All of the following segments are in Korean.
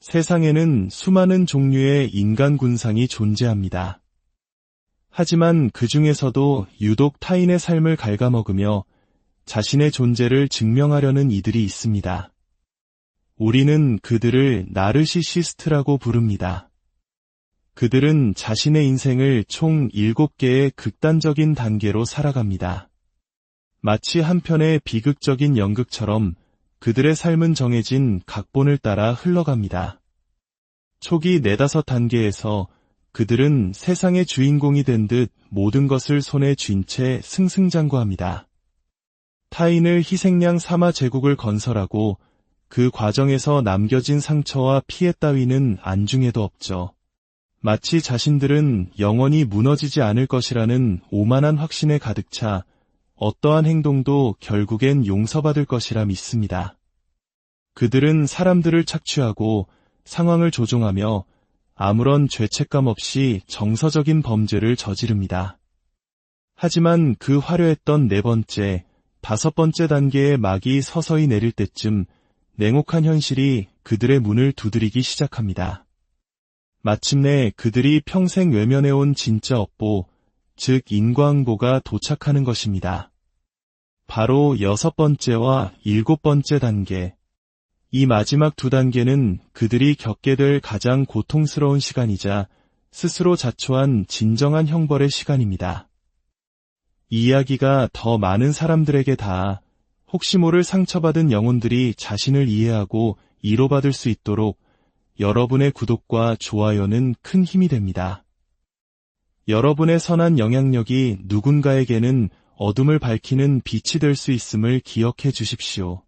세상에는 수많은 종류의 인간 군상이 존재합니다. 하지만 그 중에서도 유독 타인의 삶을 갉아먹으며 자신의 존재를 증명하려는 이들이 있습니다. 우리는 그들을 나르시시스트라고 부릅니다. 그들은 자신의 인생을 총 7개의 극단적인 단계로 살아갑니다. 마치 한 편의 비극적인 연극처럼 그들의 삶은 정해진 각본을 따라 흘러갑니다. 초기 4-5단계에서 그들은 세상의 주인공이 된 듯 모든 것을 손에 쥔 채 승승장구합니다. 타인을 희생양 삼아 제국을 건설하고 그 과정에서 남겨진 상처와 피해 따위는 안중에도 없죠. 마치 자신들은 영원히 무너지지 않을 것이라는 오만한 확신에 가득 차 어떠한 행동도 결국엔 용서받을 것이라 믿습니다. 그들은 사람들을 착취하고 상황을 조종하며 아무런 죄책감 없이 정서적인 범죄를 저지릅니다. 하지만 그 화려했던 4번째, 5번째 단계의 막이 서서히 내릴 때쯤 냉혹한 현실이 그들의 문을 두드리기 시작합니다. 마침내 그들이 평생 외면해온 진짜 업보, 즉 인과응보가 도착하는 것입니다. 바로 6번째와 7번째 단계. 이 마지막 2단계는 그들이 겪게 될 가장 고통스러운 시간이자 스스로 자초한 진정한 형벌의 시간입니다. 이 이야기가 더 많은 사람들에게 닿아 혹시 모를 상처받은 영혼들이 자신을 이해하고 위로받을 수 있도록 여러분의 구독과 좋아요는 큰 힘이 됩니다. 여러분의 선한 영향력이 누군가에게는 어둠을 밝히는 빛이 될 수 있음을 기억해 주십시오.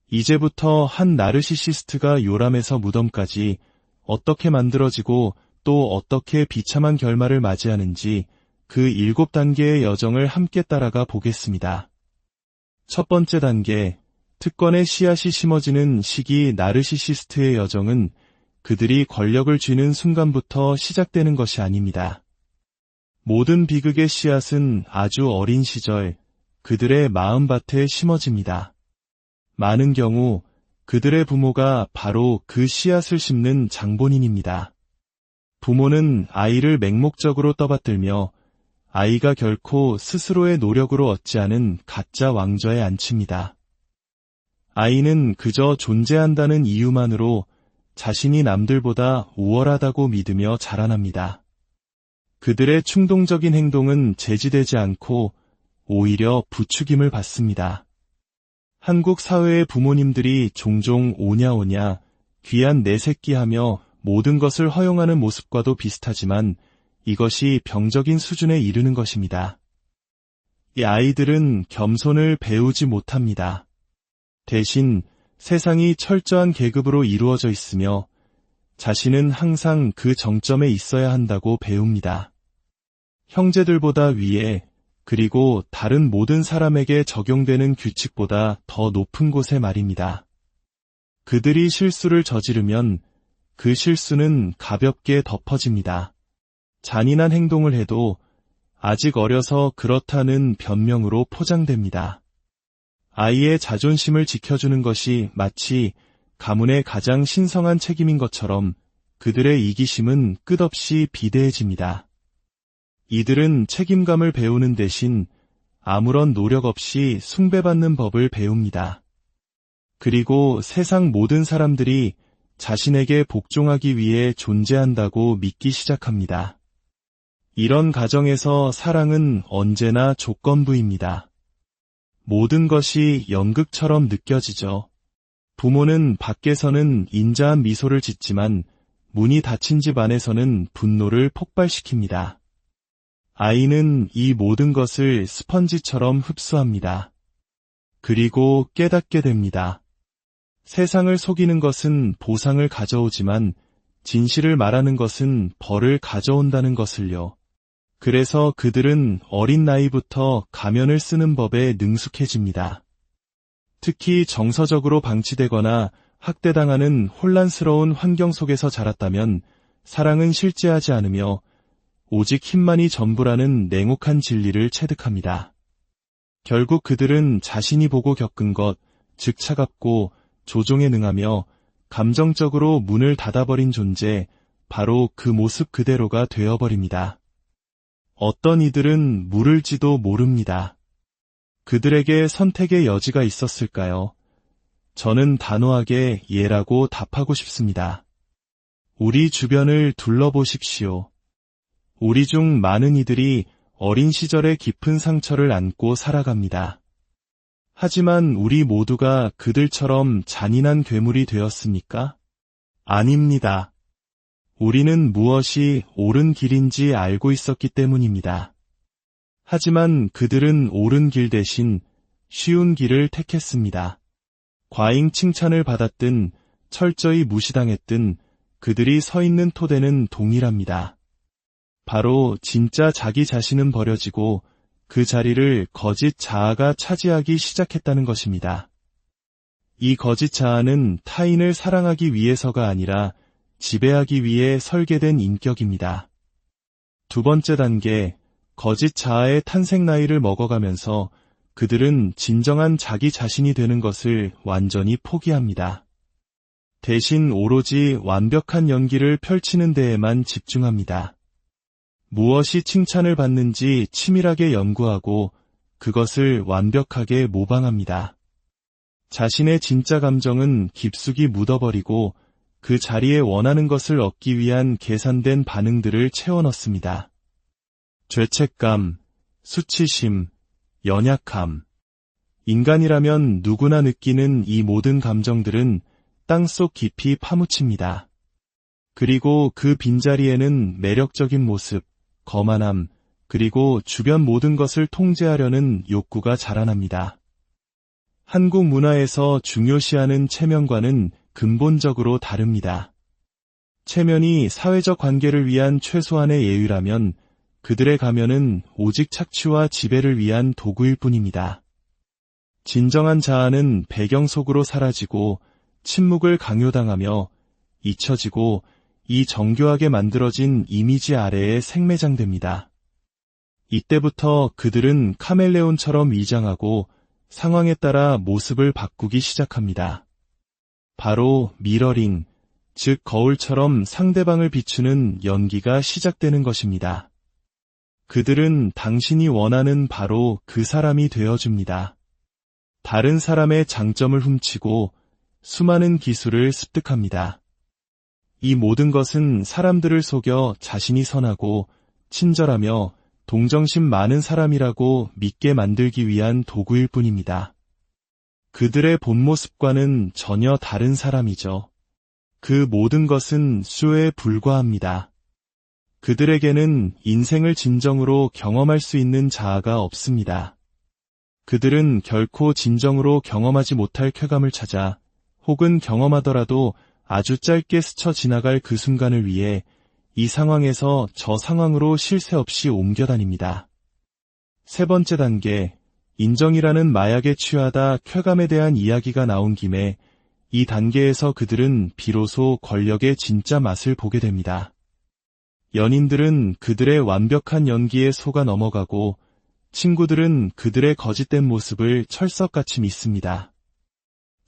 이제부터 한 나르시시스트가 요람에서 무덤까지 어떻게 만들어지고 또 어떻게 비참한 결말을 맞이하는지 그 7단계의 여정을 함께 따라가 보겠습니다. 첫 번째 단계, 특권의 씨앗이 심어지는 시기. 나르시시스트의 여정은 그들이 권력을 쥐는 순간부터 시작되는 것이 아닙니다. 모든 비극의 씨앗은 아주 어린 시절 그들의 마음밭에 심어집니다. 많은 경우 그들의 부모가 바로 그 씨앗을 심는 장본인입니다. 부모는 아이를 맹목적으로 떠받들며 아이가 결코 스스로의 노력으로 얻지 않은 가짜 왕좌에 앉힙니다. 아이는 그저 존재한다는 이유만으로 자신이 남들보다 우월하다고 믿으며 자라납니다. 그들의 충동적인 행동은 제지되지 않고 오히려 부추김을 받습니다. 한국 사회의 부모님들이 종종 오냐오냐 귀한 내 새끼 하며 모든 것을 허용하는 모습과도 비슷하지만 이것이 병적인 수준에 이르는 것입니다. 이 아이들은 겸손을 배우지 못합니다. 대신 세상이 철저한 계급으로 이루어져 있으며 자신은 항상 그 정점에 있어야 한다고 배웁니다. 형제들보다 위에, 그리고 다른 모든 사람에게 적용되는 규칙보다 더 높은 곳에 말입니다. 그들이 실수를 저지르면 그 실수는 가볍게 덮어집니다. 잔인한 행동을 해도 아직 어려서 그렇다는 변명으로 포장됩니다. 아이의 자존심을 지켜주는 것이 마치 가문의 가장 신성한 책임인 것처럼 그들의 이기심은 끝없이 비대해집니다. 이들은 책임감을 배우는 대신 아무런 노력 없이 숭배받는 법을 배웁니다. 그리고 세상 모든 사람들이 자신에게 복종하기 위해 존재한다고 믿기 시작합니다. 이런 가정에서 사랑은 언제나 조건부입니다. 모든 것이 연극처럼 느껴지죠. 부모는 밖에서는 인자한 미소를 짓지만 문이 닫힌 집 안에서는 분노를 폭발시킵니다. 아이는 이 모든 것을 스펀지처럼 흡수합니다. 그리고 깨닫게 됩니다. 세상을 속이는 것은 보상을 가져오지만 진실을 말하는 것은 벌을 가져온다는 것을요. 그래서 그들은 어린 나이부터 가면을 쓰는 법에 능숙해집니다. 특히 정서적으로 방치되거나 학대당하는 혼란스러운 환경 속에서 자랐다면 사랑은 실제하지 않으며 오직 힘만이 전부라는 냉혹한 진리를 체득합니다. 결국 그들은 자신이 보고 겪은 것, 즉 차갑고 조종에 능하며 감정적으로 문을 닫아버린 존재, 바로 그 모습 그대로가 되어버립니다. 어떤 이들은 모를지도 모릅니다. 그들에게 선택의 여지가 있었을까요? 저는 단호하게 예라고 답하고 싶습니다. 우리 주변을 둘러보십시오. 우리 중 많은 이들이 어린 시절의 깊은 상처를 안고 살아갑니다. 하지만 우리 모두가 그들처럼 잔인한 괴물이 되었습니까? 아닙니다. 우리는 무엇이 옳은 길인지 알고 있었기 때문입니다. 하지만 그들은 옳은 길 대신 쉬운 길을 택했습니다. 과잉 칭찬을 받았든 철저히 무시당했든 그들이 서 있는 토대는 동일합니다. 바로 진짜 자기 자신은 버려지고 그 자리를 거짓 자아가 차지하기 시작했다는 것입니다. 이 거짓 자아는 타인을 사랑하기 위해서가 아니라 지배하기 위해 설계된 인격입니다. 두 번째 단계, 거짓 자아의 탄생 나이를 먹어가면서 그들은 진정한 자기 자신이 되는 것을 완전히 포기합니다. 대신 오로지 완벽한 연기를 펼치는 데에만 집중합니다. 무엇이 칭찬을 받는지 치밀하게 연구하고 그것을 완벽하게 모방합니다. 자신의 진짜 감정은 깊숙이 묻어버리고 그 자리에 원하는 것을 얻기 위한 계산된 반응들을 채워넣습니다. 죄책감, 수치심, 연약함. 인간이라면 누구나 느끼는 이 모든 감정들은 땅속 깊이 파묻힙니다. 그리고 그 빈자리에는 매력적인 모습, 거만함, 그리고 주변 모든 것을 통제하려는 욕구가 자라납니다. 한국 문화에서 중요시하는 체면과는 근본적으로 다릅니다. 체면이 사회적 관계를 위한 최소한의 예의라면 그들의 가면은 오직 착취와 지배를 위한 도구일 뿐입니다. 진정한 자아는 배경 속으로 사라지고 침묵을 강요당하며 잊혀지고 이 정교하게 만들어진 이미지 아래에 생매장됩니다. 이때부터 그들은 카멜레온처럼 위장하고 상황에 따라 모습을 바꾸기 시작합니다. 바로 미러링, 즉 거울처럼 상대방을 비추는 연기가 시작되는 것입니다. 그들은 당신이 원하는 바로 그 사람이 되어줍니다. 다른 사람의 장점을 훔치고 수많은 기술을 습득합니다. 이 모든 것은 사람들을 속여 자신이 선하고 친절하며 동정심 많은 사람이라고 믿게 만들기 위한 도구일 뿐입니다. 그들의 본 모습과는 전혀 다른 사람이죠. 그 모든 것은 수에 불과합니다. 그들에게는 인생을 진정으로 경험할 수 있는 자아가 없습니다. 그들은 결코 진정으로 경험하지 못할 쾌감을 찾아 혹은 경험하더라도 아주 짧게 스쳐 지나갈 그 순간을 위해 이 상황에서 저 상황으로 쉴 새 없이 옮겨다닙니다. 세 번째 단계, 인정이라는 마약에 취하다 쾌감에 대한 이야기가 나온 김에 이 단계에서 그들은 비로소 권력의 진짜 맛을 보게 됩니다. 연인들은 그들의 완벽한 연기에 속아 넘어가고 친구들은 그들의 거짓된 모습을 철석같이 믿습니다.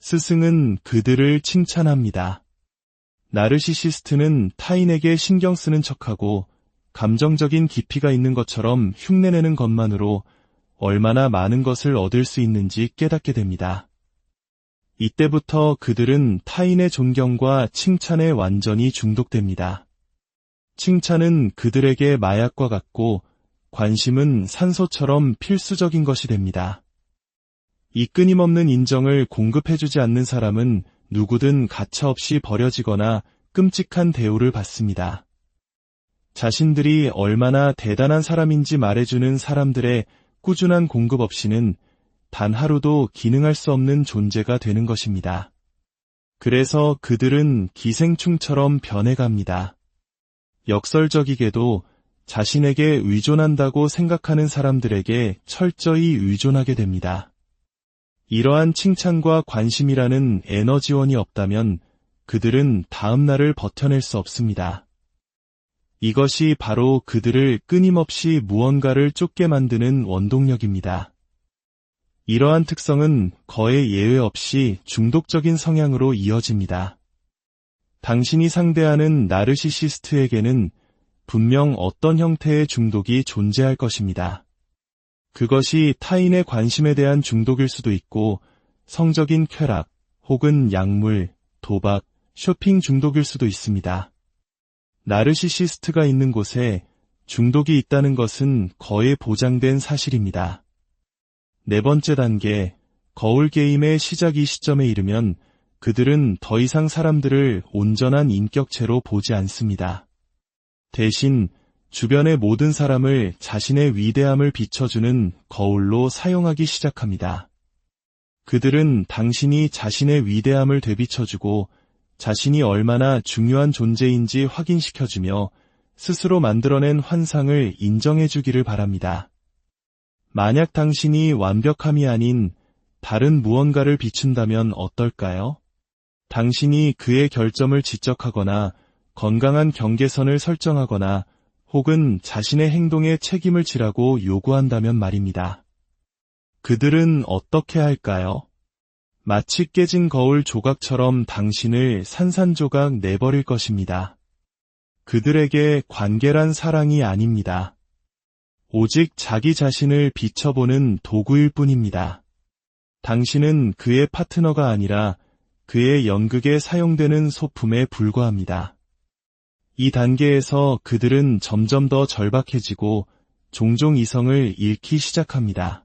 스승은 그들을 칭찬합니다. 나르시시스트는 타인에게 신경 쓰는 척하고 감정적인 깊이가 있는 것처럼 흉내내는 것만으로 얼마나 많은 것을 얻을 수 있는지 깨닫게 됩니다. 이때부터 그들은 타인의 존경과 칭찬에 완전히 중독됩니다. 칭찬은 그들에게 마약과 같고 관심은 산소처럼 필수적인 것이 됩니다. 이 끊임없는 인정을 공급해주지 않는 사람은 누구든 가차없이 버려지거나 끔찍한 대우를 받습니다. 자신들이 얼마나 대단한 사람인지 말해주는 사람들의 꾸준한 공급 없이는 단 하루도 기능할 수 없는 존재가 되는 것입니다. 그래서 그들은 기생충처럼 변해갑니다. 역설적이게도 자신에게 의존한다고 생각하는 사람들에게 철저히 의존하게 됩니다. 이러한 칭찬과 관심이라는 에너지원이 없다면 그들은 다음 날을 버텨낼 수 없습니다. 이것이 바로 그들을 끊임없이 무언가를 쫓게 만드는 원동력입니다. 이러한 특성은 거의 예외 없이 중독적인 성향으로 이어집니다. 당신이 상대하는 나르시시스트에게는 분명 어떤 형태의 중독이 존재할 것입니다. 그것이 타인의 관심에 대한 중독일 수도 있고 성적인 쾌락 혹은 약물, 도박, 쇼핑 중독일 수도 있습니다. 나르시시스트가 있는 곳에 중독이 있다는 것은 거의 보장된 사실입니다. 네 번째 단계, 거울 게임의 시작. 이 시점에 이르면 그들은 더 이상 사람들을 온전한 인격체로 보지 않습니다. 대신 주변의 모든 사람을 자신의 위대함을 비춰주는 거울로 사용하기 시작합니다. 그들은 당신이 자신의 위대함을 되비춰주고 자신이 얼마나 중요한 존재인지 확인시켜주며 스스로 만들어낸 환상을 인정해주기를 바랍니다. 만약 당신이 완벽함이 아닌 다른 무언가를 비춘다면 어떨까요? 당신이 그의 결점을 지적하거나 건강한 경계선을 설정하거나 혹은 자신의 행동에 책임을 지라고 요구한다면 말입니다. 그들은 어떻게 할까요? 마치 깨진 거울 조각처럼 당신을 산산조각 내버릴 것입니다. 그들에게 관계란 사랑이 아닙니다. 오직 자기 자신을 비춰보는 도구일 뿐입니다. 당신은 그의 파트너가 아니라 그의 연극에 사용되는 소품에 불과합니다. 이 단계에서 그들은 점점 더 절박해지고 종종 이성을 잃기 시작합니다.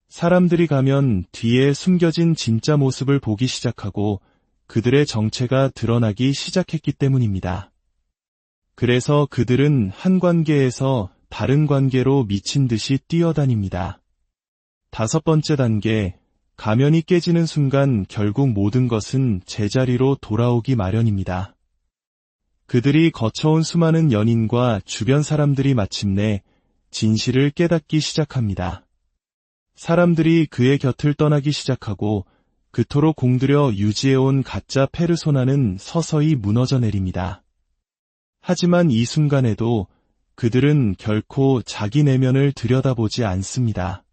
사람들이 가면 뒤에 숨겨진 진짜 모습을 보기 시작하고 그들의 정체가 드러나기 시작했기 때문입니다. 그래서 그들은 한 관계에서 다른 관계로 미친 듯이 뛰어다닙니다. 다섯 번째 단계, 가면이 깨지는 순간 결국 모든 것은 제자리로 돌아오기 마련입니다. 그들이 거쳐온 수많은 연인과 주변 사람들이 마침내 진실을 깨닫기 시작합니다. 사람들이 그의 곁을 떠나기 시작하고 그토록 공들여 유지해온 가짜 페르소나는 서서히 무너져 내립니다. 하지만 이 순간에도 그들은 결코 자기 내면을 들여다보지 않습니다.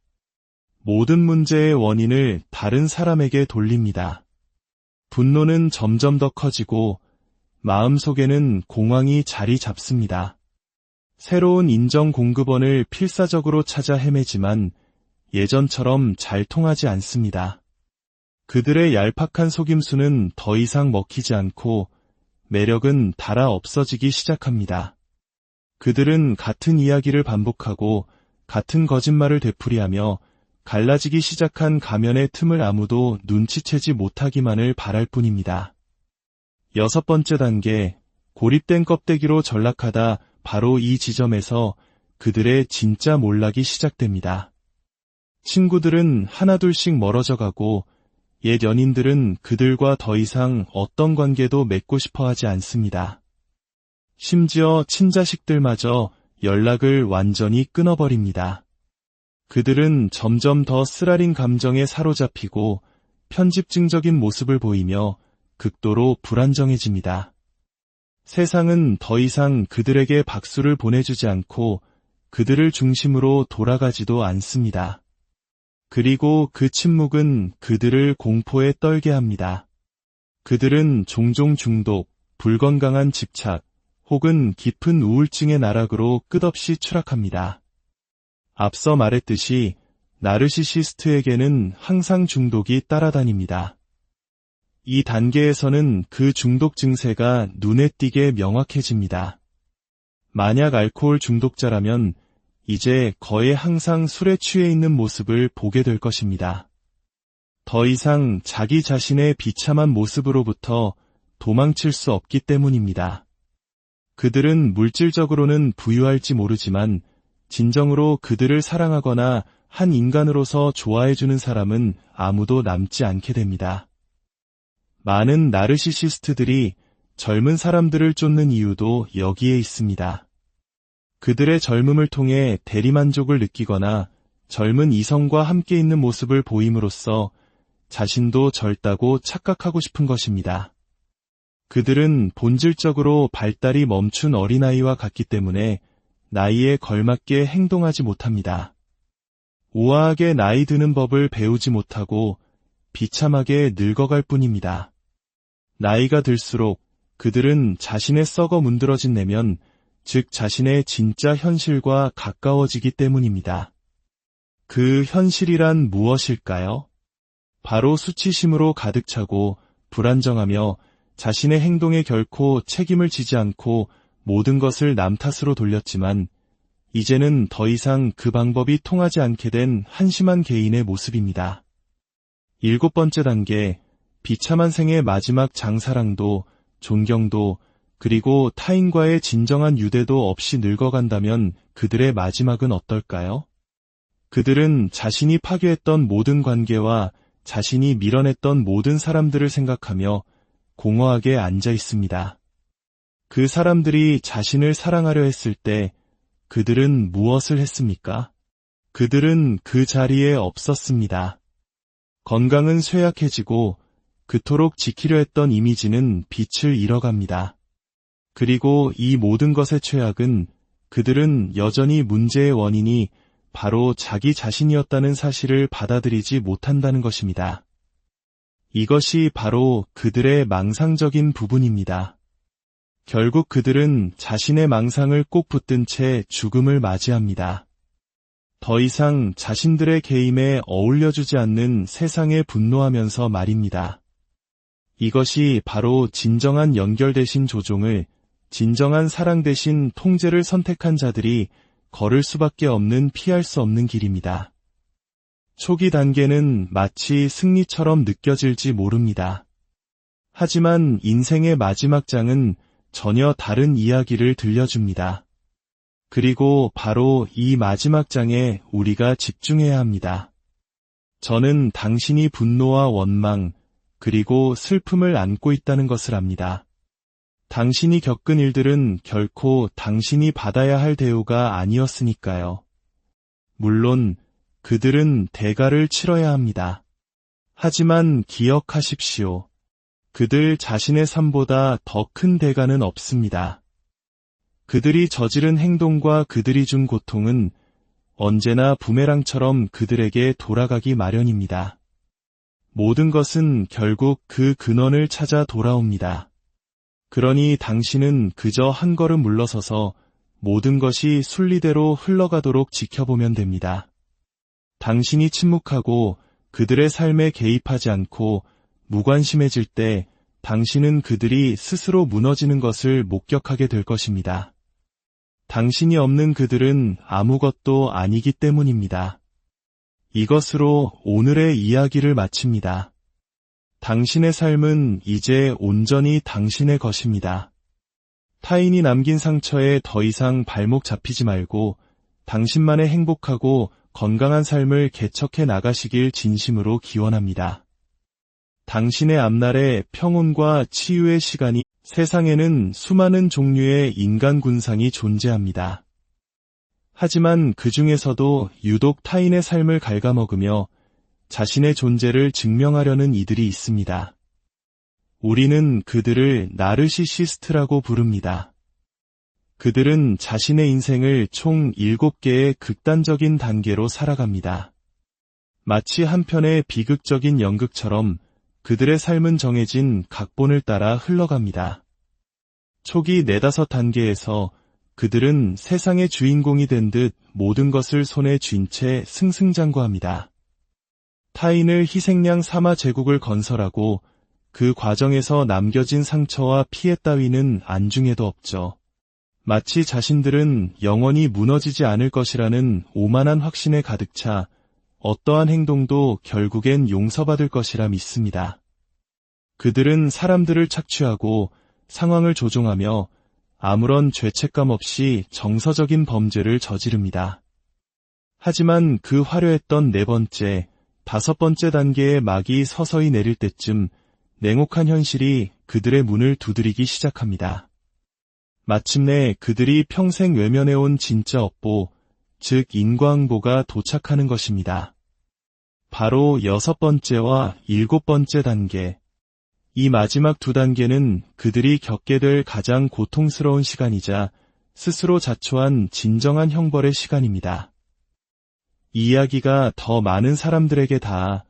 모든 문제의 원인을 다른 사람에게 돌립니다. 분노는 점점 더 커지고 마음속에는 공황이 자리 잡습니다. 새로운 인정 공급원을 필사적으로 찾아 헤매지만 예전처럼 잘 통하지 않습니다. 그들의 얄팍한 속임수는 더 이상 먹히지 않고 매력은 달아 없어지기 시작합니다. 그들은 같은 이야기를 반복하고 같은 거짓말을 되풀이하며 갈라지기 시작한 가면의 틈을 아무도 눈치채지 못하기만을 바랄 뿐입니다. 여섯 번째 단계, 고립된 껍데기로 전락하다. 바로 이 지점에서 그들의 진짜 몰락이 시작됩니다. 친구들은 하나둘씩 멀어져 가고 옛 연인들은 그들과 더 이상 어떤 관계도 맺고 싶어 하지 않습니다. 심지어 친자식들마저 연락을 완전히 끊어버립니다. 그들은 점점 더 쓰라린 감정에 사로잡히고 편집증적인 모습을 보이며 극도로 불안정해집니다. 세상은 더 이상 그들에게 박수를 보내주지 않고 그들을 중심으로 돌아가지도 않습니다. 그리고 그 침묵은 그들을 공포에 떨게 합니다. 그들은 종종 중독, 불건강한 집착, 혹은 깊은 우울증의 나락으로 끝없이 추락합니다. 앞서 말했듯이 나르시시스트에게는 항상 중독이 따라다닙니다. 이 단계에서는 그 중독 증세가 눈에 띄게 명확해집니다. 만약 알코올 중독자라면 이제 거의 항상 술에 취해 있는 모습을 보게 될 것입니다. 더 이상 자기 자신의 비참한 모습으로부터 도망칠 수 없기 때문입니다. 그들은 물질적으로는 부유할지 모르지만 진정으로 그들을 사랑하거나 한 인간으로서 좋아해주는 사람은 아무도 남지 않게 됩니다. 많은 나르시시스트들이 젊은 사람들을 쫓는 이유도 여기에 있습니다. 그들의 젊음을 통해 대리만족을 느끼거나 젊은 이성과 함께 있는 모습을 보임으로써 자신도 젊다고 착각하고 싶은 것입니다. 그들은 본질적으로 발달이 멈춘 어린아이와 같기 때문에 나이에 걸맞게 행동하지 못합니다. 우아하게 나이 드는 법을 배우지 못하고 비참하게 늙어갈 뿐입니다. 나이가 들수록 그들은 자신의 썩어 문드러진 내면, 즉 자신의 진짜 현실과 가까워지기 때문입니다. 그 현실이란 무엇일까요? 바로 수치심으로 가득 차고 불안정하며 자신의 행동에 결코 책임을 지지 않고 모든 것을 남 탓으로 돌렸지만 이제는 더 이상 그 방법이 통하지 않게 된 한심한 개인의 모습입니다. 7번째 단계, 비참한 생의 마지막 장사랑도, 존경도, 그리고 타인과의 진정한 유대도 없이 늙어간다면 그들의 마지막은 어떨까요? 그들은 자신이 파괴했던 모든 관계와 자신이 밀어냈던 모든 사람들을 생각하며 공허하게 앉아 있습니다. 그 사람들이 자신을 사랑하려 했을 때 그들은 무엇을 했습니까? 그들은 그 자리에 없었습니다. 건강은 쇠약해지고 그토록 지키려 했던 이미지는 빛을 잃어갑니다. 그리고 이 모든 것의 최악은 그들은 여전히 문제의 원인이 바로 자기 자신이었다는 사실을 받아들이지 못한다는 것입니다. 이것이 바로 그들의 망상적인 부분입니다. 결국 그들은 자신의 망상을 꼭 붙든 채 죽음을 맞이합니다. 더 이상 자신들의 게임에 어울려주지 않는 세상에 분노하면서 말입니다. 이것이 바로 진정한 연결 대신 조종을, 진정한 사랑 대신 통제를 선택한 자들이 걸을 수밖에 없는 피할 수 없는 길입니다. 초기 단계는 마치 승리처럼 느껴질지 모릅니다. 하지만 인생의 마지막 장은 전혀 다른 이야기를 들려줍니다. 그리고 바로 이 마지막 장에 우리가 집중해야 합니다. 저는 당신이 분노와 원망, 그리고 슬픔을 안고 있다는 것을 압니다. 당신이 겪은 일들은 결코 당신이 받아야 할 대우가 아니었으니까요. 물론 그들은 대가를 치러야 합니다. 하지만 기억하십시오. 그들 자신의 삶보다 더 큰 대가는 없습니다. 그들이 저지른 행동과 그들이 준 고통은 언제나 부메랑처럼 그들에게 돌아가기 마련입니다. 모든 것은 결국 그 근원을 찾아 돌아옵니다. 그러니 당신은 그저 한 걸음 물러서서 모든 것이 순리대로 흘러가도록 지켜보면 됩니다. 당신이 침묵하고 그들의 삶에 개입하지 않고 무관심해질 때 당신은 그들이 스스로 무너지는 것을 목격하게 될 것입니다. 당신이 없는 그들은 아무것도 아니기 때문입니다. 이것으로 오늘의 이야기를 마칩니다. 당신의 삶은 이제 온전히 당신의 것입니다. 타인이 남긴 상처에 더 이상 발목 잡히지 말고 당신만의 행복하고 건강한 삶을 개척해 나가시길 진심으로 기원합니다. 당신의 앞날에 평온과 치유의 시간이 세상에는 수많은 종류의 인간 군상이 존재합니다. 하지만 그 중에서도 유독 타인의 삶을 갉아먹으며 자신의 존재를 증명하려는 이들이 있습니다. 우리는 그들을 나르시시스트라고 부릅니다. 그들은 자신의 인생을 총 7개의 극단적인 단계로 살아갑니다. 마치 한 편의 비극적인 연극처럼 그들의 삶은 정해진 각본을 따라 흘러갑니다. 초기 4-5단계에서 그들은 세상의 주인공이 된 듯 모든 것을 손에 쥔 채 승승장구합니다. 타인을 희생양 삼아 제국을 건설하고 그 과정에서 남겨진 상처와 피해 따위는 안중에도 없죠. 마치 자신들은 영원히 무너지지 않을 것이라는 오만한 확신에 가득 차 어떠한 행동도 결국엔 용서받을 것이라 믿습니다. 그들은 사람들을 착취하고 상황을 조종하며 아무런 죄책감 없이 정서적인 범죄를 저지릅니다. 하지만 그 화려했던 4번째, 5번째 단계의 막이 서서히 내릴 때쯤 냉혹한 현실이 그들의 문을 두드리기 시작합니다. 마침내 그들이 평생 외면해온 진짜 업보, 즉 인과응보가 도착하는 것입니다. 바로 6번째와 7번째 단계. 이 마지막 2단계는 그들이 겪게 될 가장 고통스러운 시간이자 스스로 자초한 진정한 형벌의 시간입니다. 이 이야기가 더 많은 사람들에게 닿아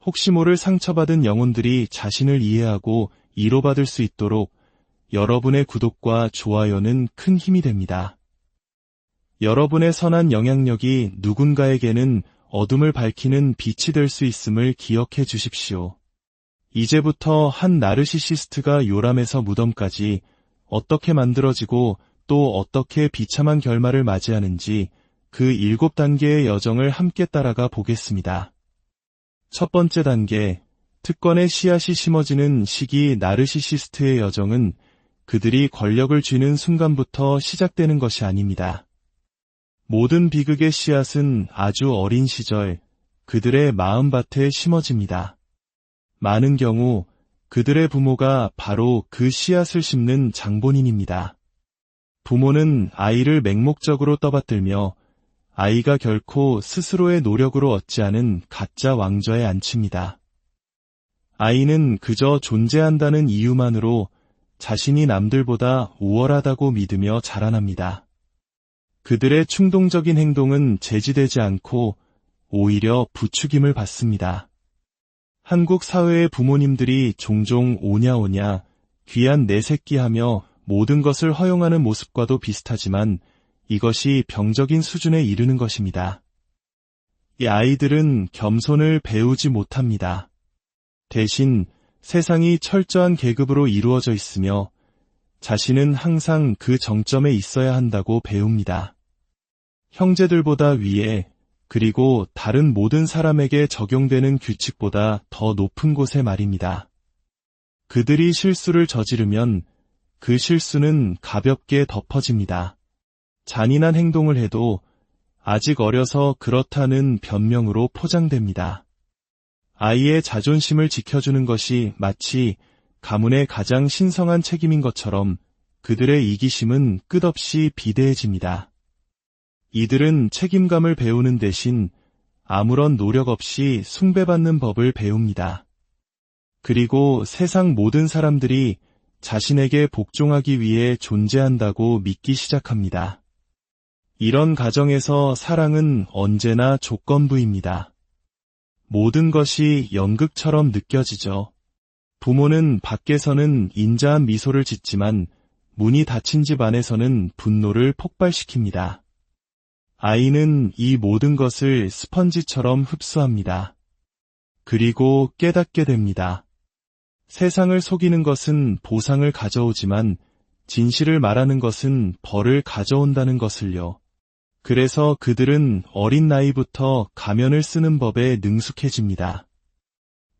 혹시 모를 상처받은 영혼들이 자신을 이해하고 위로받을 수 있도록 여러분의 구독과 좋아요는 큰 힘이 됩니다. 여러분의 선한 영향력이 누군가에게는 어둠을 밝히는 빛이 될 수 있음을 기억해 주십시오. 이제부터 한 나르시시스트가 요람에서 무덤까지 어떻게 만들어지고 또 어떻게 비참한 결말을 맞이하는지 그 7단계의 여정을 함께 따라가 보겠습니다. 첫 번째 단계, 특권의 씨앗이 심어지는 시기. 나르시시스트의 여정은 그들이 권력을 쥐는 순간부터 시작되는 것이 아닙니다. 모든 비극의 씨앗은 아주 어린 시절 그들의 마음밭에 심어집니다. 많은 경우 그들의 부모가 바로 그 씨앗을 심는 장본인입니다. 부모는 아이를 맹목적으로 떠받들며 아이가 결코 스스로의 노력으로 얻지 않은 가짜 왕좌에 앉힙니다. 아이는 그저 존재한다는 이유만으로 자신이 남들보다 우월하다고 믿으며 자라납니다. 그들의 충동적인 행동은 제지되지 않고 오히려 부추김을 받습니다. 한국 사회의 부모님들이 종종 오냐오냐 귀한 내 새끼 하며 모든 것을 허용하는 모습과도 비슷하지만 이것이 병적인 수준에 이르는 것입니다. 이 아이들은 겸손을 배우지 못합니다. 대신 세상이 철저한 계급으로 이루어져 있으며 자신은 항상 그 정점에 있어야 한다고 배웁니다. 형제들보다 위에, 그리고 다른 모든 사람에게 적용되는 규칙보다 더 높은 곳에 말입니다. 그들이 실수를 저지르면 그 실수는 가볍게 덮어집니다. 잔인한 행동을 해도 아직 어려서 그렇다는 변명으로 포장됩니다. 아이의 자존심을 지켜주는 것이 마치 가문의 가장 신성한 책임인 것처럼 그들의 이기심은 끝없이 비대해집니다. 이들은 책임감을 배우는 대신 아무런 노력 없이 숭배받는 법을 배웁니다. 그리고 세상 모든 사람들이 자신에게 복종하기 위해 존재한다고 믿기 시작합니다. 이런 가정에서 사랑은 언제나 조건부입니다. 모든 것이 연극처럼 느껴지죠. 부모는 밖에서는 인자한 미소를 짓지만 문이 닫힌 집 안에서는 분노를 폭발시킵니다. 아이는 이 모든 것을 스펀지처럼 흡수합니다. 그리고 깨닫게 됩니다. 세상을 속이는 것은 보상을 가져오지만 진실을 말하는 것은 벌을 가져온다는 것을요. 그래서 그들은 어린 나이부터 가면을 쓰는 법에 능숙해집니다.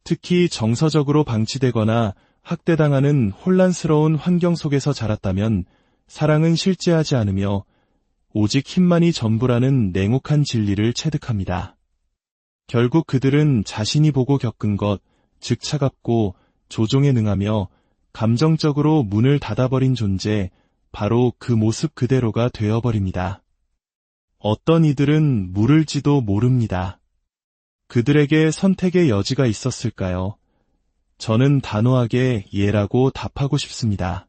특히 정서적으로 방치되거나 학대당하는 혼란스러운 환경 속에서 자랐다면 사랑은 실제하지 않으며 오직 힘만이 전부라는 냉혹한 진리를 체득합니다. 결국 그들은 자신이 보고 겪은 것, 즉 차갑고 조종에 능하며 감정적으로 문을 닫아버린 존재, 바로 그 모습 그대로가 되어버립니다. 어떤 이들은 물을지도 모릅니다. 그들에게 선택의 여지가 있었을까요? 저는 단호하게 예라고 답하고 싶습니다.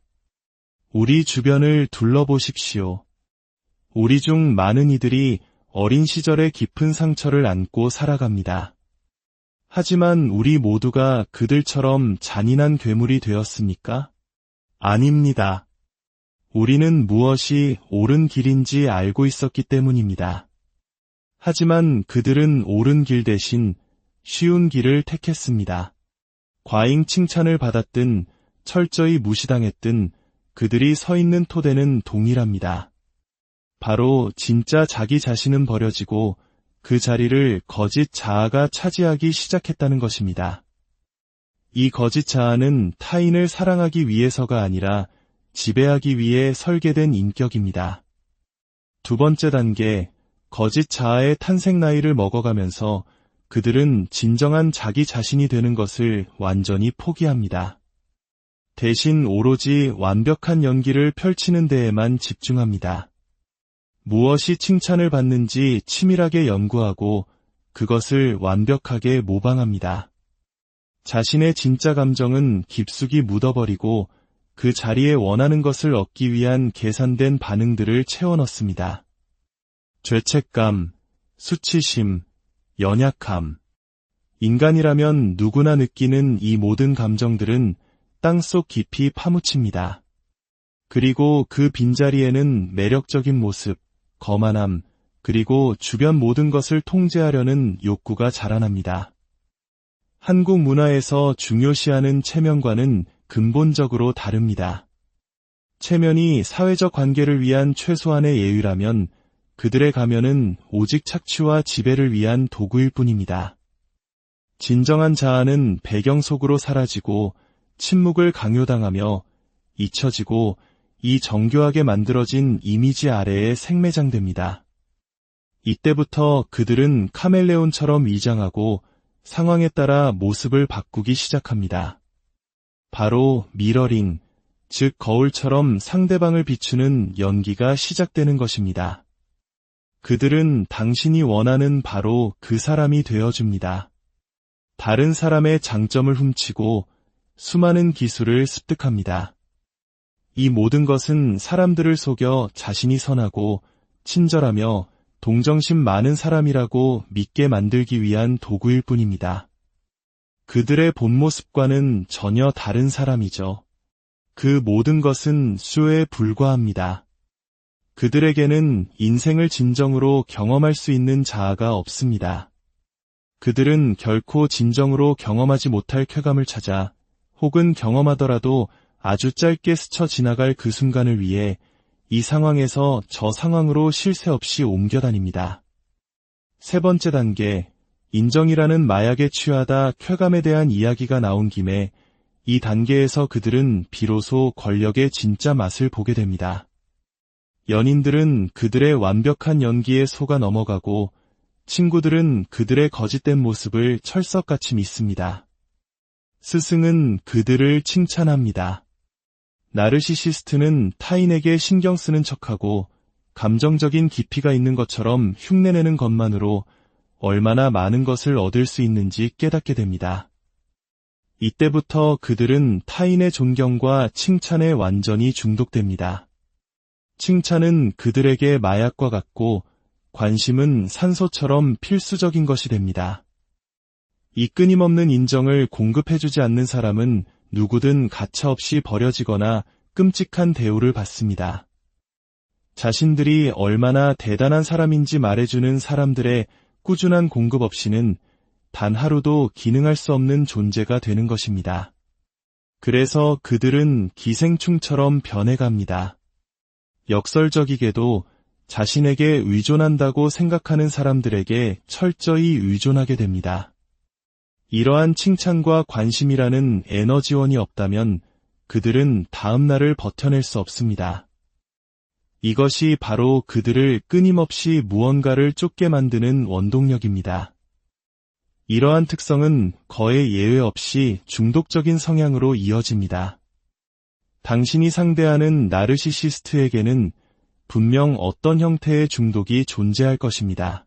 우리 주변을 둘러보십시오. 우리 중 많은 이들이 어린 시절의 깊은 상처를 안고 살아갑니다. 하지만 우리 모두가 그들처럼 잔인한 괴물이 되었습니까? 아닙니다. 우리는 무엇이 옳은 길인지 알고 있었기 때문입니다. 하지만 그들은 옳은 길 대신 쉬운 길을 택했습니다. 과잉 칭찬을 받았든 철저히 무시당했든 그들이 서 있는 토대는 동일합니다. 바로 진짜 자기 자신은 버려지고 그 자리를 거짓 자아가 차지하기 시작했다는 것입니다. 이 거짓 자아는 타인을 사랑하기 위해서가 아니라 지배하기 위해 설계된 인격입니다. 두 번째 단계, 거짓 자아의 탄생 나이를 먹어가면서 그들은 진정한 자기 자신이 되는 것을 완전히 포기합니다. 대신 오로지 완벽한 연기를 펼치는 데에만 집중합니다. 무엇이 칭찬을 받는지 치밀하게 연구하고 그것을 완벽하게 모방합니다. 자신의 진짜 감정은 깊숙이 묻어버리고 그 자리에 원하는 것을 얻기 위한 계산된 반응들을 채워넣습니다. 죄책감, 수치심, 연약함. 인간이라면 누구나 느끼는 이 모든 감정들은 땅속 깊이 파묻힙니다. 그리고 그 빈자리에는 매력적인 모습, 거만함, 그리고 주변 모든 것을 통제하려는 욕구가 자라납니다. 한국 문화에서 중요시하는 체면과는 근본적으로 다릅니다. 체면이 사회적 관계를 위한 최소한의 예의라면 그들의 가면은 오직 착취와 지배를 위한 도구일 뿐입니다. 진정한 자아는 배경 속으로 사라지고 침묵을 강요당하며 잊혀지고 이 정교하게 만들어진 이미지 아래에 생매장됩니다. 이때부터 그들은 카멜레온처럼 위장하고 상황에 따라 모습을 바꾸기 시작합니다. 바로 미러링, 즉 거울처럼 상대방을 비추는 연기가 시작되는 것입니다. 그들은 당신이 원하는 바로 그 사람이 되어줍니다. 다른 사람의 장점을 훔치고 수많은 기술을 습득합니다. 이 모든 것은 사람들을 속여 자신이 선하고 친절하며 동정심 많은 사람이라고 믿게 만들기 위한 도구일 뿐입니다. 그들의 본 모습과는 전혀 다른 사람이죠. 그 모든 것은 쇼에 불과합니다. 그들에게는 인생을 진정으로 경험할 수 있는 자아가 없습니다. 그들은 결코 진정으로 경험하지 못할 쾌감을 찾아 혹은 경험하더라도 아주 짧게 스쳐 지나갈 그 순간을 위해 이 상황에서 저 상황으로 쉴 새 없이 옮겨다닙니다. 세 번째 단계, 인정이라는 마약에 취하다 쾌감에 대한 이야기가 나온 김에 이 단계에서 그들은 비로소 권력의 진짜 맛을 보게 됩니다. 연인들은 그들의 완벽한 연기에 속아 넘어가고 친구들은 그들의 거짓된 모습을 철석같이 믿습니다. 스승은 그들을 칭찬합니다. 나르시시스트는 타인에게 신경 쓰는 척하고 감정적인 깊이가 있는 것처럼 흉내내는 것만으로 얼마나 많은 것을 얻을 수 있는지 깨닫게 됩니다. 이때부터 그들은 타인의 존경과 칭찬에 완전히 중독됩니다. 칭찬은 그들에게 마약과 같고 관심은 산소처럼 필수적인 것이 됩니다. 이 끊임없는 인정을 공급해주지 않는 사람은 누구든 가차없이 버려지거나 끔찍한 대우를 받습니다. 자신들이 얼마나 대단한 사람인지 말해주는 사람들의 꾸준한 공급 없이는 단 하루도 기능할 수 없는 존재가 되는 것입니다. 그래서 그들은 기생충처럼 변해갑니다. 역설적이게도 자신에게 의존한다고 생각하는 사람들에게 철저히 의존하게 됩니다. 이러한 칭찬과 관심이라는 에너지원이 없다면 그들은 다음 날을 버텨낼 수 없습니다. 이것이 바로 그들을 끊임없이 무언가를 쫓게 만드는 원동력입니다. 이러한 특성은 거의 예외 없이 중독적인 성향으로 이어집니다. 당신이 상대하는 나르시시스트에게는 분명 어떤 형태의 중독이 존재할 것입니다.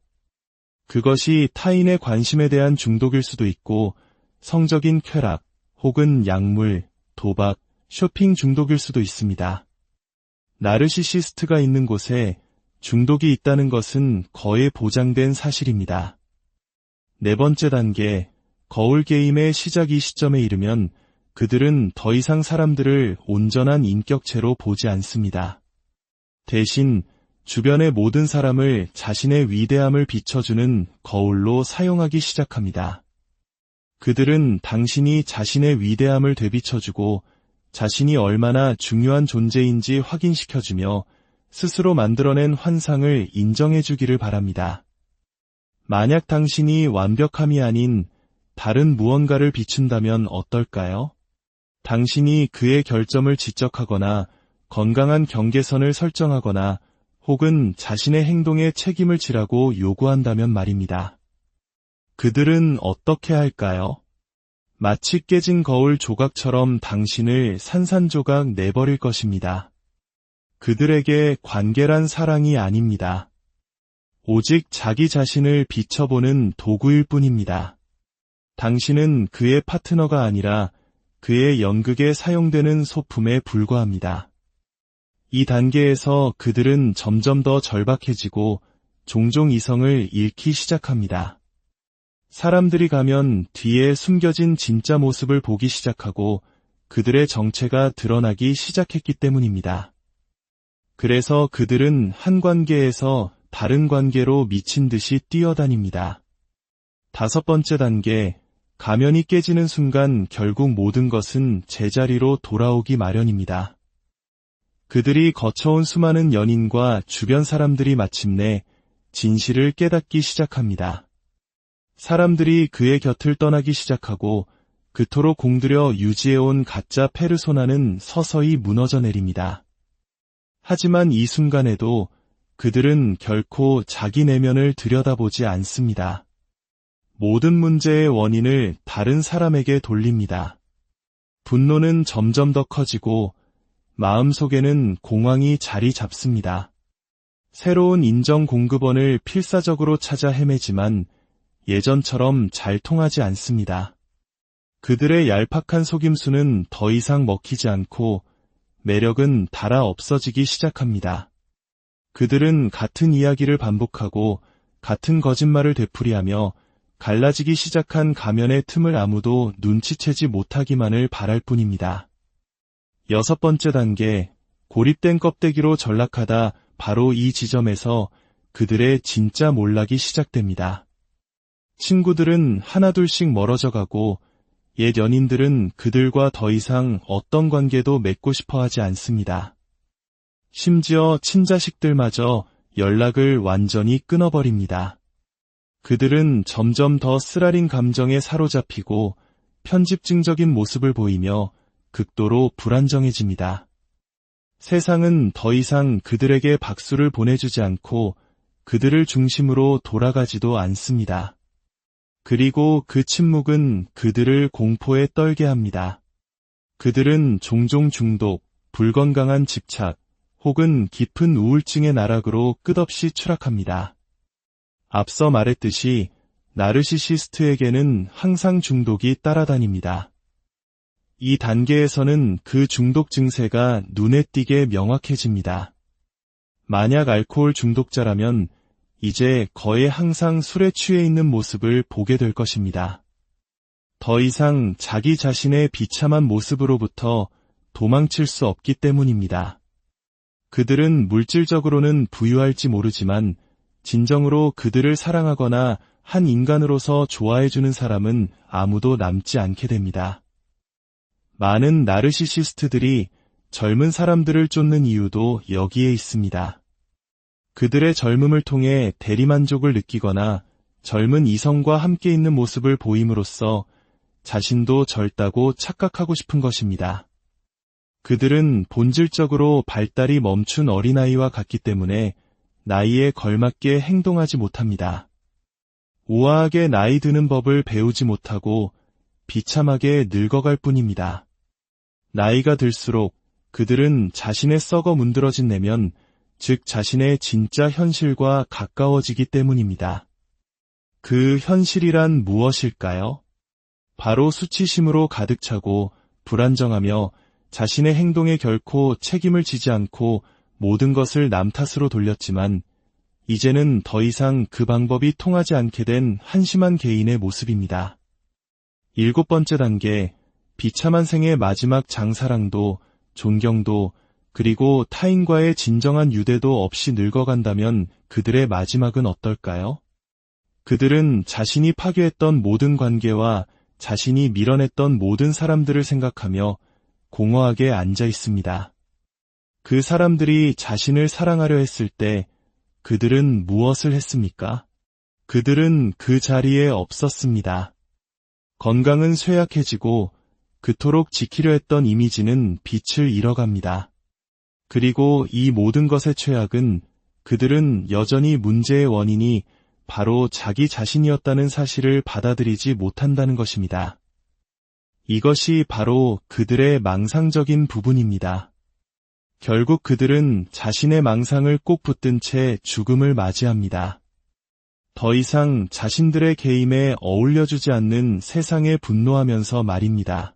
그것이 타인의 관심에 대한 중독일 수도 있고 성적인 쾌락 혹은 약물, 도박, 쇼핑 중독일 수도 있습니다. 나르시시스트가 있는 곳에 중독이 있다는 것은 거의 보장된 사실입니다. 네 번째 단계, 거울 게임의 시작 이 시점에 이르면 그들은 더 이상 사람들을 온전한 인격체로 보지 않습니다. 대신 주변의 모든 사람을 자신의 위대함을 비춰주는 거울로 사용하기 시작합니다. 그들은 당신이 자신의 위대함을 되비춰주고 자신이 얼마나 중요한 존재인지 확인시켜주며 스스로 만들어낸 환상을 인정해주기를 바랍니다. 만약 당신이 완벽함이 아닌 다른 무언가를 비춘다면 어떨까요? 당신이 그의 결점을 지적하거나 건강한 경계선을 설정하거나 혹은 자신의 행동에 책임을 지라고 요구한다면 말입니다. 그들은 어떻게 할까요? 마치 깨진 거울 조각처럼 당신을 산산조각 내버릴 것입니다. 그들에게 관계란 사랑이 아닙니다. 오직 자기 자신을 비춰보는 도구일 뿐입니다. 당신은 그의 파트너가 아니라 그의 연극에 사용되는 소품에 불과합니다. 이 단계에서 그들은 점점 더 절박해지고 종종 이성을 잃기 시작합니다. 사람들이 가면 뒤에 숨겨진 진짜 모습을 보기 시작하고 그들의 정체가 드러나기 시작했기 때문입니다. 그래서 그들은 한 관계에서 다른 관계로 미친 듯이 뛰어다닙니다. 5번째 단계, 가면이 깨지는 순간 결국 모든 것은 제자리로 돌아오기 마련입니다. 그들이 거쳐온 수많은 연인과 주변 사람들이 마침내 진실을 깨닫기 시작합니다. 사람들이 그의 곁을 떠나기 시작하고 그토록 공들여 유지해온 가짜 페르소나는 서서히 무너져 내립니다. 하지만 이 순간에도 그들은 결코 자기 내면을 들여다보지 않습니다. 모든 문제의 원인을 다른 사람에게 돌립니다. 분노는 점점 더 커지고 마음속에는 공황이 자리 잡습니다. 새로운 인정 공급원을 필사적으로 찾아 헤매지만 예전처럼 잘 통하지 않습니다. 그들의 얄팍한 속임수는 더 이상 먹히지 않고 매력은 달아 없어지기 시작합니다. 그들은 같은 이야기를 반복하고 같은 거짓말을 되풀이하며 갈라지기 시작한 가면의 틈을 아무도 눈치채지 못하기만을 바랄 뿐입니다. 6번째 단계, 고립된 껍데기로 전락하다. 바로 이 지점에서 그들의 진짜 몰락이 시작됩니다. 친구들은 하나둘씩 멀어져 가고 옛 연인들은 그들과 더 이상 어떤 관계도 맺고 싶어 하지 않습니다. 심지어 친자식들마저 연락을 완전히 끊어버립니다. 그들은 점점 더 쓰라린 감정에 사로잡히고 편집증적인 모습을 보이며 극도로 불안정해집니다. 세상은 더 이상 그들에게 박수를 보내주지 않고 그들을 중심으로 돌아가지도 않습니다. 그리고 그 침묵은 그들을 공포에 떨게 합니다. 그들은 종종 중독, 불건강한 집착, 혹은 깊은 우울증의 나락으로 끝없이 추락합니다. 앞서 말했듯이 나르시시스트에게는 항상 중독이 따라다닙니다. 이 단계에서는 그 중독 증세가 눈에 띄게 명확해집니다. 만약 알코올 중독자라면 이제 거의 항상 술에 취해 있는 모습을 보게 될 것입니다. 더 이상 자기 자신의 비참한 모습으로부터 도망칠 수 없기 때문입니다. 그들은 물질적으로는 부유할지 모르지만 진정으로 그들을 사랑하거나 한 인간으로서 좋아해주는 사람은 아무도 남지 않게 됩니다. 많은 나르시시스트들이 젊은 사람들을 쫓는 이유도 여기에 있습니다. 그들의 젊음을 통해 대리만족을 느끼거나 젊은 이성과 함께 있는 모습을 보임으로써 자신도 젊다고 착각하고 싶은 것입니다. 그들은 본질적으로 발달이 멈춘 어린아이와 같기 때문에 나이에 걸맞게 행동하지 못합니다. 우아하게 나이 드는 법을 배우지 못하고 비참하게 늙어갈 뿐입니다. 나이가 들수록 그들은 자신의 썩어 문드러진 내면, 즉 자신의 진짜 현실과 가까워지기 때문입니다. 그 현실이란 무엇일까요? 바로 수치심으로 가득 차고 불안정하며 자신의 행동에 결코 책임을 지지 않고 모든 것을 남 탓으로 돌렸지만 이제는 더 이상 그 방법이 통하지 않게 된 한심한 개인의 모습입니다. 7번째 단계, 비참한 생의 마지막 장사랑도, 존경도, 그리고 타인과의 진정한 유대도 없이 늙어간다면 그들의 마지막은 어떨까요? 그들은 자신이 파괴했던 모든 관계와 자신이 밀어냈던 모든 사람들을 생각하며 공허하게 앉아 있습니다. 그 사람들이 자신을 사랑하려 했을 때 그들은 무엇을 했습니까? 그들은 그 자리에 없었습니다. 건강은 쇠약해지고 그토록 지키려 했던 이미지는 빛을 잃어갑니다. 그리고 이 모든 것의 최악은 그들은 여전히 문제의 원인이 바로 자기 자신이었다는 사실을 받아들이지 못한다는 것입니다. 이것이 바로 그들의 망상적인 부분입니다. 결국 그들은 자신의 망상을 꼭 붙든 채 죽음을 맞이합니다. 더 이상 자신들의 게임에 어울려주지 않는 세상에 분노하면서 말입니다.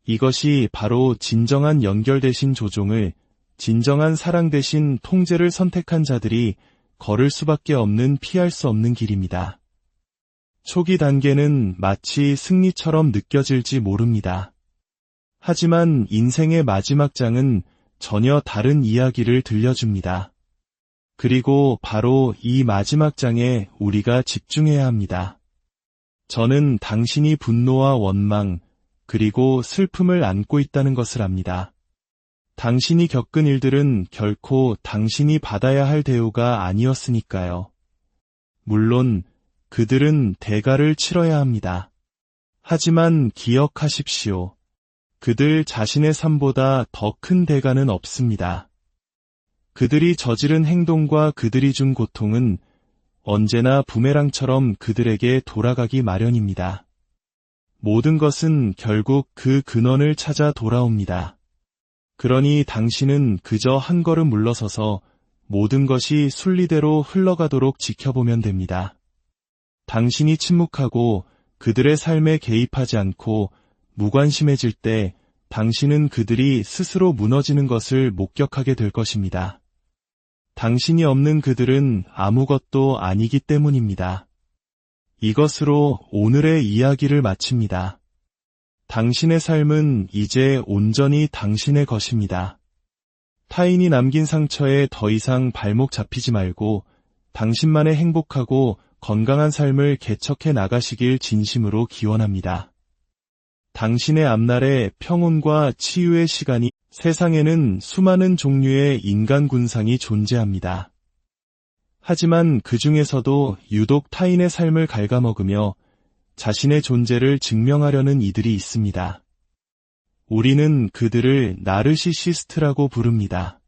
이것이 바로 진정한 연결 대신 조종을, 진정한 사랑 대신 통제를 선택한 자들이 걸을 수밖에 없는 피할 수 없는 길입니다. 초기 단계는 마치 승리처럼 느껴질지 모릅니다. 하지만 인생의 마지막 장은 전혀 다른 이야기를 들려줍니다. 그리고 바로 이 마지막 장에 우리가 집중해야 합니다. 저는 당신이 분노와 원망, 그리고 슬픔을 안고 있다는 것을 압니다. 당신이 겪은 일들은 결코 당신이 받아야 할 대우가 아니었으니까요. 물론 그들은 대가를 치러야 합니다. 하지만 기억하십시오. 그들 자신의 삶보다 더 큰 대가는 없습니다. 그들이 저지른 행동과 그들이 준 고통은 언제나 부메랑처럼 그들에게 돌아가기 마련입니다. 모든 것은 결국 그 근원을 찾아 돌아옵니다. 그러니 당신은 그저 한 걸음 물러서서 모든 것이 순리대로 흘러가도록 지켜보면 됩니다. 당신이 침묵하고 그들의 삶에 개입하지 않고 무관심해질 때 당신은 그들이 스스로 무너지는 것을 목격하게 될 것입니다. 당신이 없는 그들은 아무것도 아니기 때문입니다. 이것으로 오늘의 이야기를 마칩니다. 당신의 삶은 이제 온전히 당신의 것입니다. 타인이 남긴 상처에 더 이상 발목 잡히지 말고 당신만의 행복하고 건강한 삶을 개척해 나가시길 진심으로 기원합니다. 당신의 앞날에 평온과 치유의 시간이 세상에는 수많은 종류의 인간 군상이 존재합니다. 하지만 그 중에서도 유독 타인의 삶을 갉아먹으며 자신의 존재를 증명하려는 이들이 있습니다. 우리는 그들을 나르시시스트라고 부릅니다.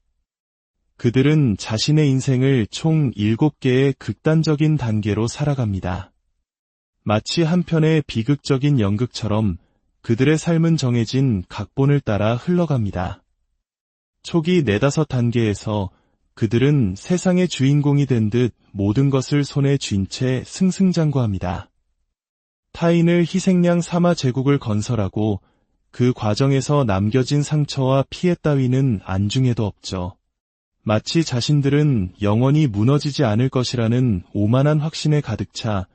그들은 자신의 인생을 총 7개의 극단적인 단계로 살아갑니다. 마치 한 편의 비극적인 연극처럼 그들의 삶은 정해진 각본을 따라 흘러갑니다. 초기 4-5단계에서 그들은 세상의 주인공이 된 듯 모든 것을 손에 쥔 채 승승장구합니다. 타인을 희생양 삼아 제국을 건설하고 그 과정에서 남겨진 상처와 피해 따위는 안중에도 없죠. 마치 자신들은 영원히 무너지지 않을 것이라는 오만한 확신에 가득 차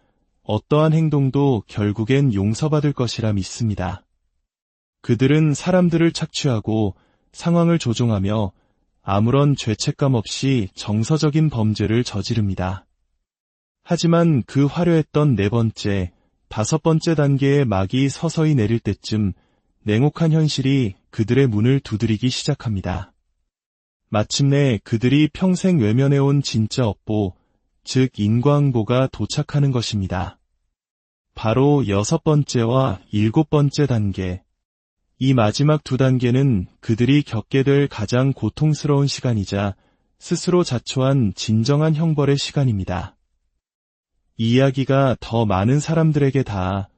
어떠한 행동도 결국엔 용서받을 것이라 믿습니다. 그들은 사람들을 착취하고 상황을 조종하며 아무런 죄책감 없이 정서적인 범죄를 저지릅니다. 하지만 그 화려했던 4번째, 5번째 단계의 막이 서서히 내릴 때쯤 냉혹한 현실이 그들의 문을 두드리기 시작합니다. 마침내 그들이 평생 외면해온 진짜 업보, 즉 인과응보가 도착하는 것입니다. 바로 6번째와 7번째 단계. 이 마지막 2단계는 그들이 겪게 될 가장 고통스러운 시간이자 스스로 자초한 진정한 형벌의 시간입니다. 이 이야기가 더 많은 사람들에게 닿아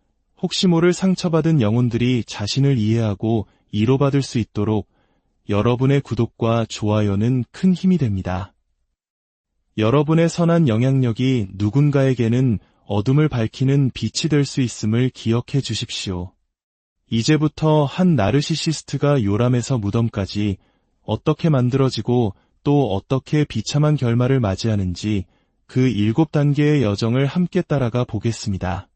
혹시 모를 상처받은 영혼들이 자신을 이해하고 위로받을 수 있도록 여러분의 구독과 좋아요는 큰 힘이 됩니다. 여러분의 선한 영향력이 누군가에게는 어둠을 밝히는 빛이 될 수 있음을 기억해 주십시오. 이제부터 한 나르시시스트가 요람에서 무덤까지 어떻게 만들어지고 또 어떻게 비참한 결말을 맞이하는지 그 7단계의 여정을 함께 따라가 보겠습니다.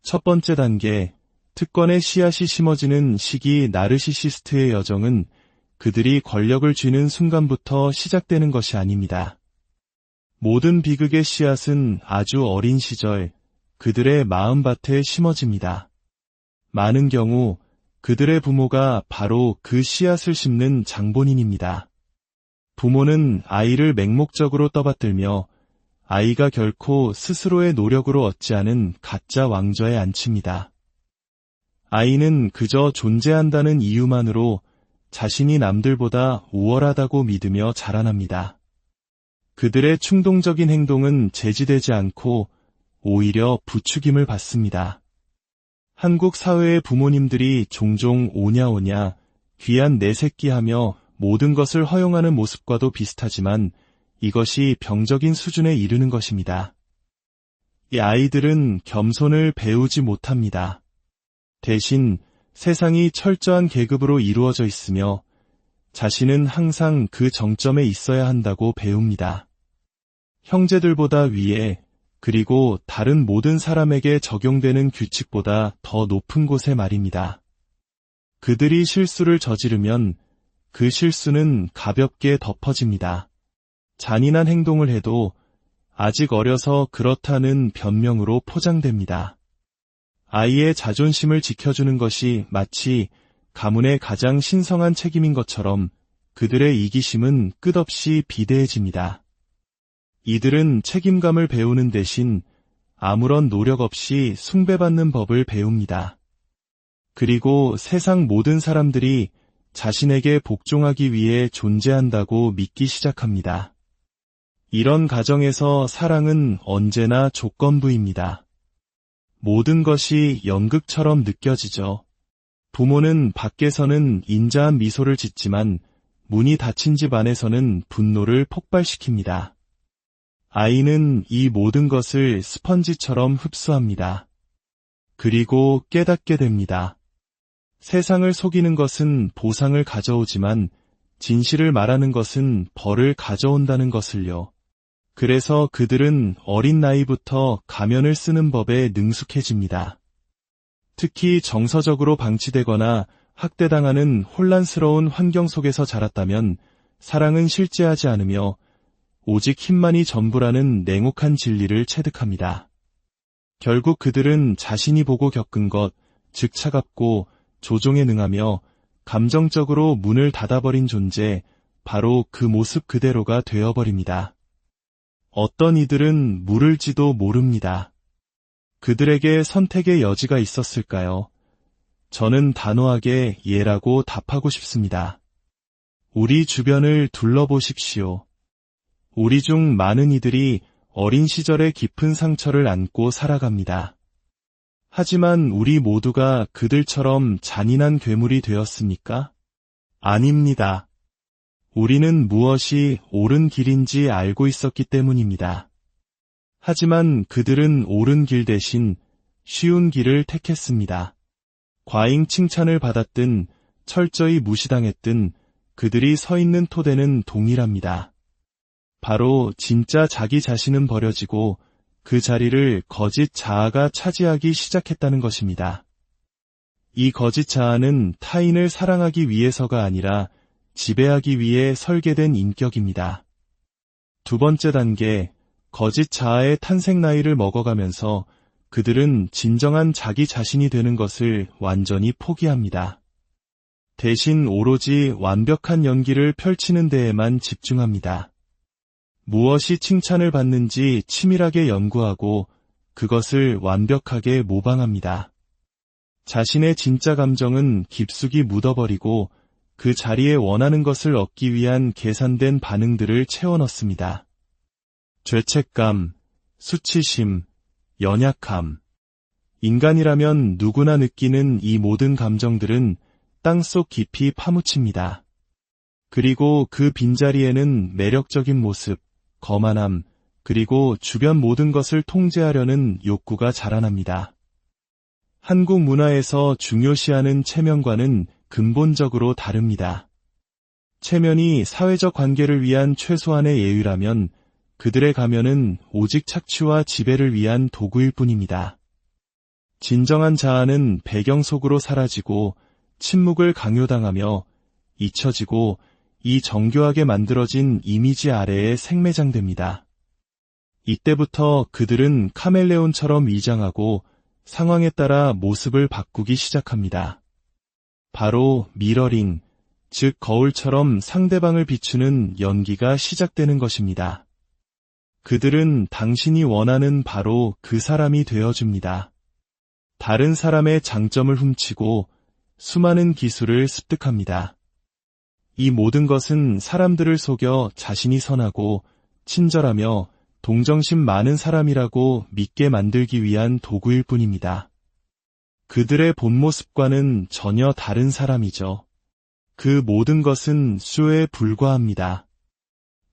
첫 번째 단계, 특권의 씨앗이 심어지는 시기. 나르시시스트의 여정은 그들이 권력을 쥐는 순간부터 시작되는 것이 아닙니다. 모든 비극의 씨앗은 아주 어린 시절 그들의 마음밭에 심어집니다. 많은 경우 그들의 부모가 바로 그 씨앗을 심는 장본인입니다. 부모는 아이를 맹목적으로 떠받들며 아이가 결코 스스로의 노력으로 얻지 않은 가짜 왕좌에 앉힙니다. 아이는 그저 존재한다는 이유만으로 자신이 남들보다 우월하다고 믿으며 자라납니다. 그들의 충동적인 행동은 제지되지 않고 오히려 부추김을 받습니다. 한국 사회의 부모님들이 종종 오냐오냐 귀한 내 새끼 하며 모든 것을 허용하는 모습과도 비슷하지만 이것이 병적인 수준에 이르는 것입니다. 이 아이들은 겸손을 배우지 못합니다. 대신 세상이 철저한 계급으로 이루어져 있으며 자신은 항상 그 정점에 있어야 한다고 배웁니다. 형제들보다 위에 그리고 다른 모든 사람에게 적용되는 규칙보다 더 높은 곳에 말입니다. 그들이 실수를 저지르면 그 실수는 가볍게 덮어집니다. 잔인한 행동을 해도 아직 어려서 그렇다는 변명으로 포장됩니다. 아이의 자존심을 지켜주는 것이 마치 가문의 가장 신성한 책임인 것처럼 그들의 이기심은 끝없이 비대해집니다. 이들은 책임감을 배우는 대신 아무런 노력 없이 숭배받는 법을 배웁니다. 그리고 세상 모든 사람들이 자신에게 복종하기 위해 존재한다고 믿기 시작합니다. 이런 가정에서 사랑은 언제나 조건부입니다. 모든 것이 연극처럼 느껴지죠. 부모는 밖에서는 인자한 미소를 짓지만 문이 닫힌 집 안에서는 분노를 폭발시킵니다. 아이는 이 모든 것을 스펀지처럼 흡수합니다. 그리고 깨닫게 됩니다. 세상을 속이는 것은 보상을 가져오지만 진실을 말하는 것은 벌을 가져온다는 것을요. 그래서 그들은 어린 나이부터 가면을 쓰는 법에 능숙해집니다. 특히 정서적으로 방치되거나 학대당하는 혼란스러운 환경 속에서 자랐다면 사랑은 실제하지 않으며 오직 힘만이 전부라는 냉혹한 진리를 체득합니다. 결국 그들은 자신이 보고 겪은 것, 즉 차갑고 조종에 능하며 감정적으로 문을 닫아버린 존재, 바로 그 모습 그대로가 되어버립니다. 어떤 이들은 물을지도 모릅니다. 그들에게 선택의 여지가 있었을까요? 저는 단호하게 예라고 답하고 싶습니다. 우리 주변을 둘러보십시오. 우리 중 많은 이들이 어린 시절의 깊은 상처를 안고 살아갑니다. 하지만 우리 모두가 그들처럼 잔인한 괴물이 되었습니까? 아닙니다. 우리는 무엇이 옳은 길인지 알고 있었기 때문입니다. 하지만 그들은 옳은 길 대신 쉬운 길을 택했습니다. 과잉 칭찬을 받았든 철저히 무시당했든 그들이 서 있는 토대는 동일합니다. 바로 진짜 자기 자신은 버려지고 그 자리를 거짓 자아가 차지하기 시작했다는 것입니다. 이 거짓 자아는 타인을 사랑하기 위해서가 아니라 지배하기 위해 설계된 인격입니다. 두 번째 단계, 거짓 자아의 탄생 나이를 먹어가면서 그들은 진정한 자기 자신이 되는 것을 완전히 포기합니다. 대신 오로지 완벽한 연기를 펼치는 데에만 집중합니다. 무엇이 칭찬을 받는지 치밀하게 연구하고 그것을 완벽하게 모방합니다. 자신의 진짜 감정은 깊숙이 묻어버리고 그 자리에 원하는 것을 얻기 위한 계산된 반응들을 채워넣습니다. 죄책감, 수치심, 연약함. 인간이라면 누구나 느끼는 이 모든 감정들은 땅속 깊이 파묻힙니다. 그리고 그 빈자리에는 매력적인 모습, 거만함, 그리고 주변 모든 것을 통제하려는 욕구가 자라납니다. 한국 문화에서 중요시하는 체면과는 근본적으로 다릅니다. 체면이 사회적 관계를 위한 최소한의 예의라면 그들의 가면은 오직 착취와 지배를 위한 도구일 뿐입니다. 진정한 자아는 배경 속으로 사라지고 침묵을 강요당하며 잊혀지고 이 정교하게 만들어진 이미지 아래에 생매장됩니다. 이때부터 그들은 카멜레온처럼 위장하고 상황에 따라 모습을 바꾸기 시작합니다. 바로 미러링, 즉 거울처럼 상대방을 비추는 연기가 시작되는 것입니다. 그들은 당신이 원하는 바로 그 사람이 되어줍니다. 다른 사람의 장점을 훔치고 수많은 기술을 습득합니다. 이 모든 것은 사람들을 속여 자신이 선하고 친절하며 동정심 많은 사람이라고 믿게 만들기 위한 도구일 뿐입니다. 그들의 본 모습과는 전혀 다른 사람이죠. 그 모든 것은 수에 불과합니다.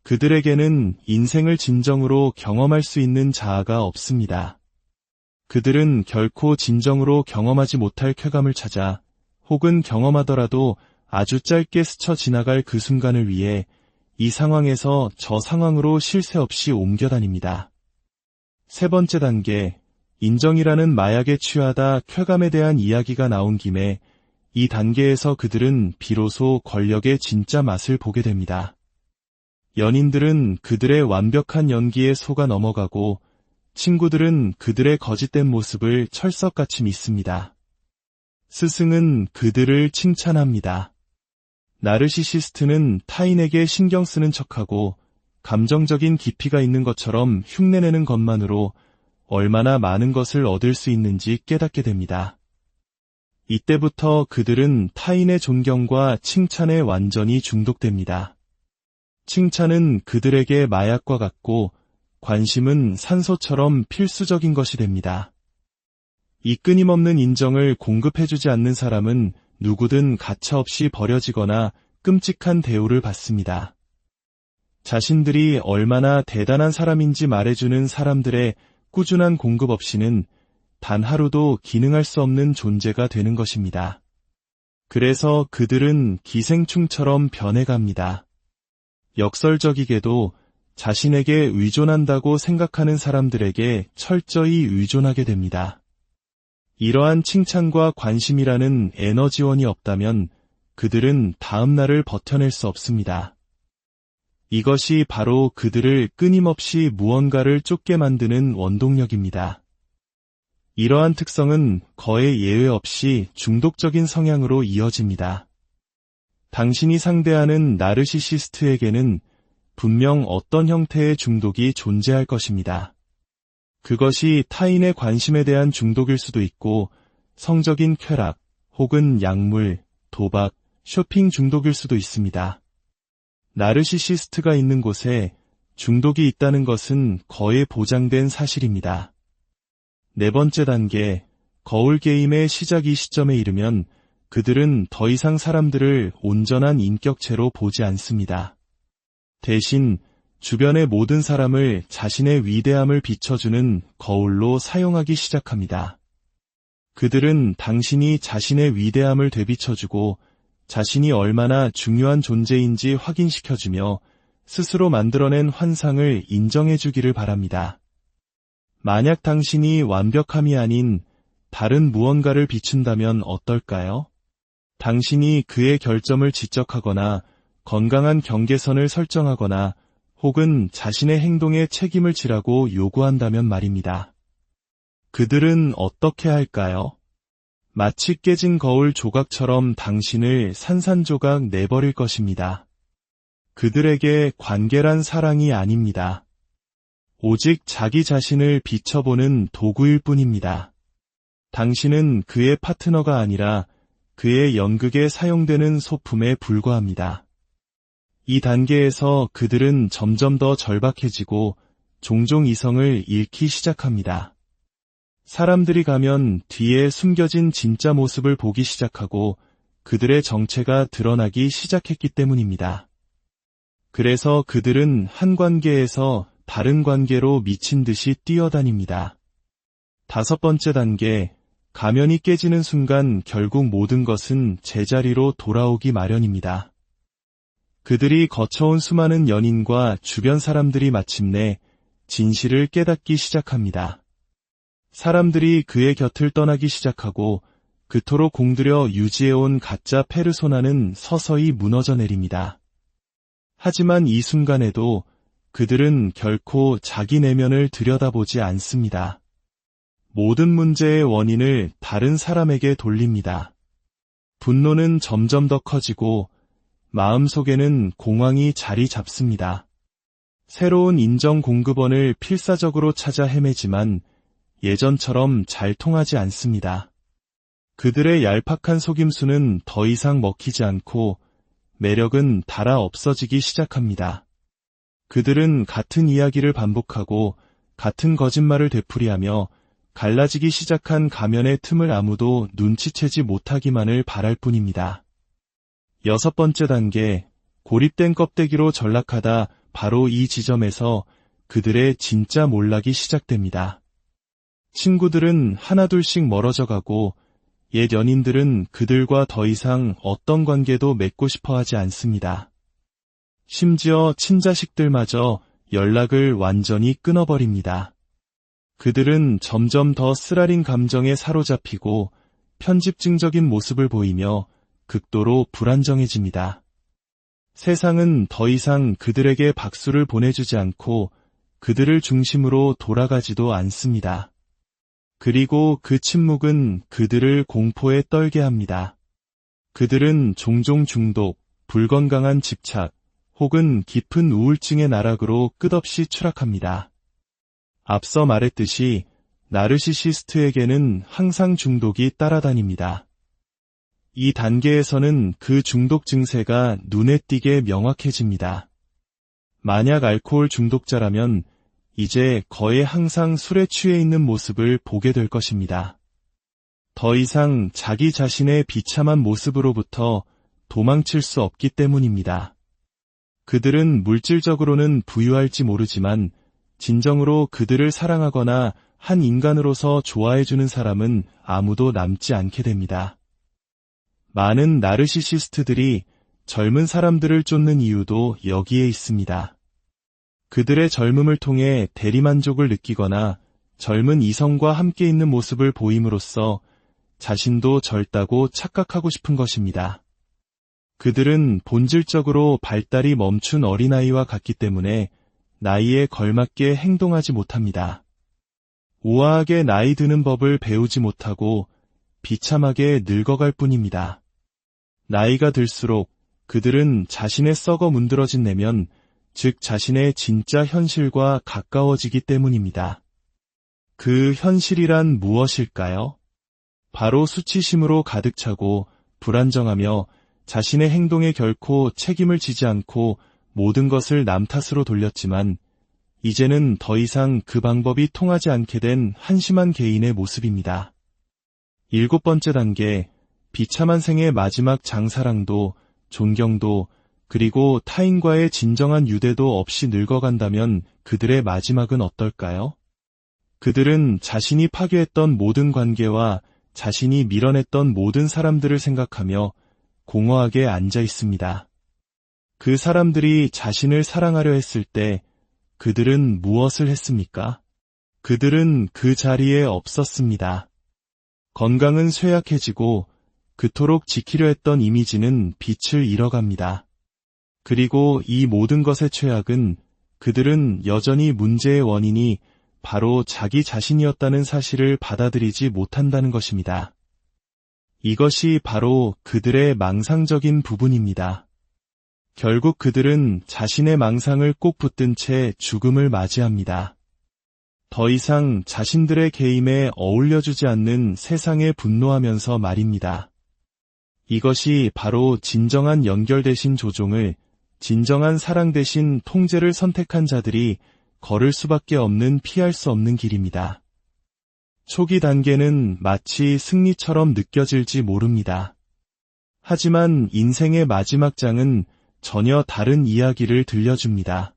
그들에게는 인생을 진정으로 경험할 수 있는 자아가 없습니다. 그들은 결코 진정으로 경험하지 못할 쾌감을 찾아 혹은 경험하더라도 아주 짧게 스쳐 지나갈 그 순간을 위해 이 상황에서 저 상황으로 쉴 새 없이 옮겨다닙니다. 세 번째 단계, 인정이라는 마약에 취하다 쾌감에 대한 이야기가 나온 김에 이 단계에서 그들은 비로소 권력의 진짜 맛을 보게 됩니다. 연인들은 그들의 완벽한 연기에 속아 넘어가고 친구들은 그들의 거짓된 모습을 철석같이 믿습니다. 스승은 그들을 칭찬합니다. 나르시시스트는 타인에게 신경 쓰는 척하고 감정적인 깊이가 있는 것처럼 흉내내는 것만으로 얼마나 많은 것을 얻을 수 있는지 깨닫게 됩니다. 이때부터 그들은 타인의 존경과 칭찬에 완전히 중독됩니다. 칭찬은 그들에게 마약과 같고 관심은 산소처럼 필수적인 것이 됩니다. 이 끊임없는 인정을 공급해주지 않는 사람은 누구든 가차없이 버려지거나 끔찍한 대우를 받습니다. 자신들이 얼마나 대단한 사람인지 말해주는 사람들의 꾸준한 공급 없이는 단 하루도 기능할 수 없는 존재가 되는 것입니다. 그래서 그들은 기생충처럼 변해갑니다. 역설적이게도 자신에게 의존한다고 생각하는 사람들에게 철저히 의존하게 됩니다. 이러한 칭찬과 관심이라는 에너지원이 없다면 그들은 다음 날을 버텨낼 수 없습니다. 이것이 바로 그들을 끊임없이 무언가를 쫓게 만드는 원동력입니다. 이러한 특성은 거의 예외 없이 중독적인 성향으로 이어집니다. 당신이 상대하는 나르시시스트에게는 분명 어떤 형태의 중독이 존재할 것입니다. 그것이 타인의 관심에 대한 중독일 수도 있고 성적인 쾌락 혹은 약물, 도박, 쇼핑 중독일 수도 있습니다. 나르시시스트가 있는 곳에 중독이 있다는 것은 거의 보장된 사실입니다. 네 번째 단계, 거울 게임의 시작이 시점에 이르면 그들은 더 이상 사람들을 온전한 인격체로 보지 않습니다. 대신 주변의 모든 사람을 자신의 위대함을 비춰주는 거울로 사용하기 시작합니다. 그들은 당신이 자신의 위대함을 되비춰주고 자신이 얼마나 중요한 존재인지 확인시켜주며 스스로 만들어낸 환상을 인정해주기를 바랍니다. 만약 당신이 완벽함이 아닌 다른 무언가를 비춘다면 어떨까요? 당신이 그의 결점을 지적하거나 건강한 경계선을 설정하거나 혹은 자신의 행동에 책임을 지라고 요구한다면 말입니다. 그들은 어떻게 할까요? 마치 깨진 거울 조각처럼 당신을 산산조각 내버릴 것입니다. 그들에게 관계란 사랑이 아닙니다. 오직 자기 자신을 비춰보는 도구일 뿐입니다. 당신은 그의 파트너가 아니라 그의 연극에 사용되는 소품에 불과합니다. 이 단계에서 그들은 점점 더 절박해지고 종종 이성을 잃기 시작합니다. 사람들이 가면 뒤에 숨겨진 진짜 모습을 보기 시작하고 그들의 정체가 드러나기 시작했기 때문입니다. 그래서 그들은 한 관계에서 다른 관계로 미친 듯이 뛰어다닙니다. 다섯 번째 단계, 가면이 깨지는 순간 결국 모든 것은 제자리로 돌아오기 마련입니다. 그들이 거쳐온 수많은 연인과 주변 사람들이 마침내 진실을 깨닫기 시작합니다. 사람들이 그의 곁을 떠나기 시작하고 그토록 공들여 유지해온 가짜 페르소나는 서서히 무너져 내립니다. 하지만 이 순간에도 그들은 결코 자기 내면을 들여다보지 않습니다. 모든 문제의 원인을 다른 사람에게 돌립니다. 분노는 점점 더 커지고 마음속에는 공황이 자리 잡습니다. 새로운 인정 공급원을 필사적으로 찾아 헤매지만 예전처럼 잘 통하지 않습니다. 그들의 얄팍한 속임수는 더 이상 먹히지 않고 매력은 달아 없어지기 시작합니다. 그들은 같은 이야기를 반복하고 같은 거짓말을 되풀이하며 갈라지기 시작한 가면의 틈을 아무도 눈치채지 못하기만을 바랄 뿐입니다. 여섯 번째 단계, 고립된 껍데기로 전락하다 바로 이 지점에서 그들의 진짜 몰락이 시작됩니다. 친구들은 하나둘씩 멀어져 가고 옛 연인들은 그들과 더 이상 어떤 관계도 맺고 싶어 하지 않습니다. 심지어 친자식들마저 연락을 완전히 끊어버립니다. 그들은 점점 더 쓰라린 감정에 사로잡히고 편집증적인 모습을 보이며 극도로 불안정해집니다. 세상은 더 이상 그들에게 박수를 보내주지 않고 그들을 중심으로 돌아가지도 않습니다. 그리고 그 침묵은 그들을 공포에 떨게 합니다. 그들은 종종 중독, 불건강한 집착, 혹은 깊은 우울증의 나락으로 끝없이 추락합니다. 앞서 말했듯이 나르시시스트에게는 항상 중독이 따라다닙니다. 이 단계에서는 그 중독 증세가 눈에 띄게 명확해집니다. 만약 알코올 중독자라면 이제 거의 항상 술에 취해 있는 모습을 보게 될 것입니다. 더 이상 자기 자신의 비참한 모습으로부터 도망칠 수 없기 때문입니다. 그들은 물질적으로는 부유할지 모르지만 진정으로 그들을 사랑하거나 한 인간으로서 좋아해주는 사람은 아무도 남지 않게 됩니다. 많은 나르시시스트들이 젊은 사람들을 쫓는 이유도 여기에 있습니다. 그들의 젊음을 통해 대리만족을 느끼거나 젊은 이성과 함께 있는 모습을 보임으로써 자신도 젊다고 착각하고 싶은 것입니다. 그들은 본질적으로 발달이 멈춘 어린아이와 같기 때문에 나이에 걸맞게 행동하지 못합니다. 우아하게 나이 드는 법을 배우지 못하고 비참하게 늙어갈 뿐입니다. 나이가 들수록 그들은 자신의 썩어 문드러진 내면, 즉 자신의 진짜 현실과 가까워지기 때문입니다. 그 현실이란 무엇일까요? 바로 수치심으로 가득 차고 불안정하며 자신의 행동에 결코 책임을 지지 않고 모든 것을 남 탓으로 돌렸지만 이제는 더 이상 그 방법이 통하지 않게 된 한심한 개인의 모습입니다. 7번째 단계, 비참한 생의 마지막 장사랑도, 존경도, 그리고 타인과의 진정한 유대도 없이 늙어간다면 그들의 마지막은 어떨까요? 그들은 자신이 파괴했던 모든 관계와 자신이 밀어냈던 모든 사람들을 생각하며 공허하게 앉아 있습니다. 그 사람들이 자신을 사랑하려 했을 때 그들은 무엇을 했습니까? 그들은 그 자리에 없었습니다. 건강은 쇠약해지고 그토록 지키려 했던 이미지는 빛을 잃어갑니다. 그리고 이 모든 것의 최악은 그들은 여전히 문제의 원인이 바로 자기 자신이었다는 사실을 받아들이지 못한다는 것입니다. 이것이 바로 그들의 망상적인 부분입니다. 결국 그들은 자신의 망상을 꼭 붙든 채 죽음을 맞이합니다. 더 이상 자신들의 게임에 어울려주지 않는 세상에 분노하면서 말입니다. 이것이 바로 진정한 연결 대신 조종을, 진정한 사랑 대신 통제를 선택한 자들이 걸을 수밖에 없는 피할 수 없는 길입니다. 초기 단계는 마치 승리처럼 느껴질지 모릅니다. 하지만 인생의 마지막 장은 전혀 다른 이야기를 들려줍니다.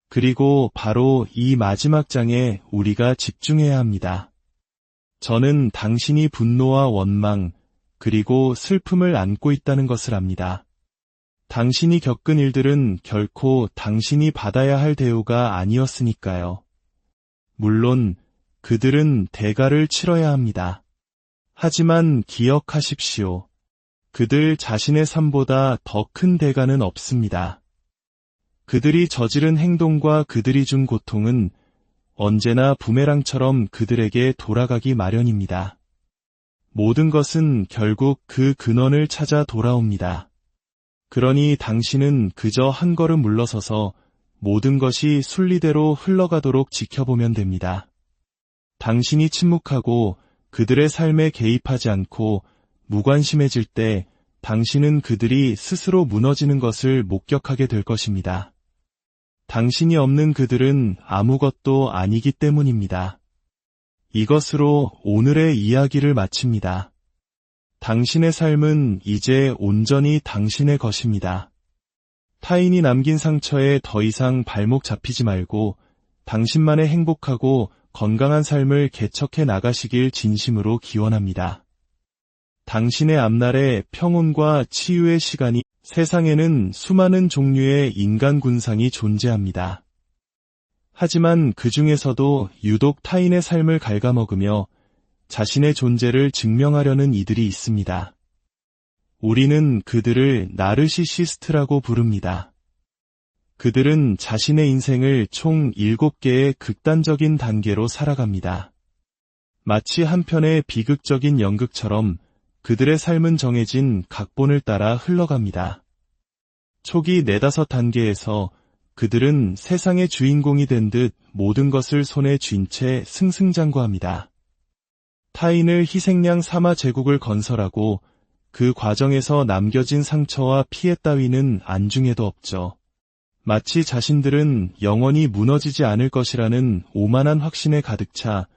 그리고 바로 이 마지막 장에 우리가 집중해야 합니다. 저는 당신이 분노와 원망, 그리고 슬픔을 안고 있다는 것을 압니다. 당신이 겪은 일들은 결코 당신이 받아야 할 대우가 아니었으니까요. 물론 그들은 대가를 치러야 합니다. 하지만 기억하십시오. 그들 자신의 삶보다 더 큰 대가는 없습니다. 그들이 저지른 행동과 그들이 준 고통은 언제나 부메랑처럼 그들에게 돌아가기 마련입니다. 모든 것은 결국 그 근원을 찾아 돌아옵니다. 그러니 당신은 그저 한 걸음 물러서서 모든 것이 순리대로 흘러가도록 지켜보면 됩니다. 당신이 침묵하고 그들의 삶에 개입하지 않고 무관심해질 때 당신은 그들이 스스로 무너지는 것을 목격하게 될 것입니다. 당신이 없는 그들은 아무것도 아니기 때문입니다. 이것으로 오늘의 이야기를 마칩니다. 당신의 삶은 이제 온전히 당신의 것입니다. 타인이 남긴 상처에 더 이상 발목 잡히지 말고 당신만의 행복하고 건강한 삶을 개척해 나가시길 진심으로 기원합니다. 당신의 앞날에 평온과 치유의 시간이 세상에는 수많은 종류의 인간 군상이 존재합니다. 하지만 그 중에서도 유독 타인의 삶을 갉아먹으며 자신의 존재를 증명하려는 이들이 있습니다. 우리는 그들을 나르시시스트라고 부릅니다. 그들은 자신의 인생을 총 7개의 극단적인 단계로 살아갑니다. 마치 한 편의 비극적인 연극처럼 그들의 삶은 정해진 각본을 따라 흘러갑니다. 초기 4-5단계에서 그들은 세상의 주인공이 된 듯 모든 것을 손에 쥔 채 승승장구합니다. 타인을 희생양 삼아 제국을 건설하고 그 과정에서 남겨진 상처와 피해 따위는 안중에도 없죠. 마치 자신들은 영원히 무너지지 않을 것이라는 오만한 확신에 가득 차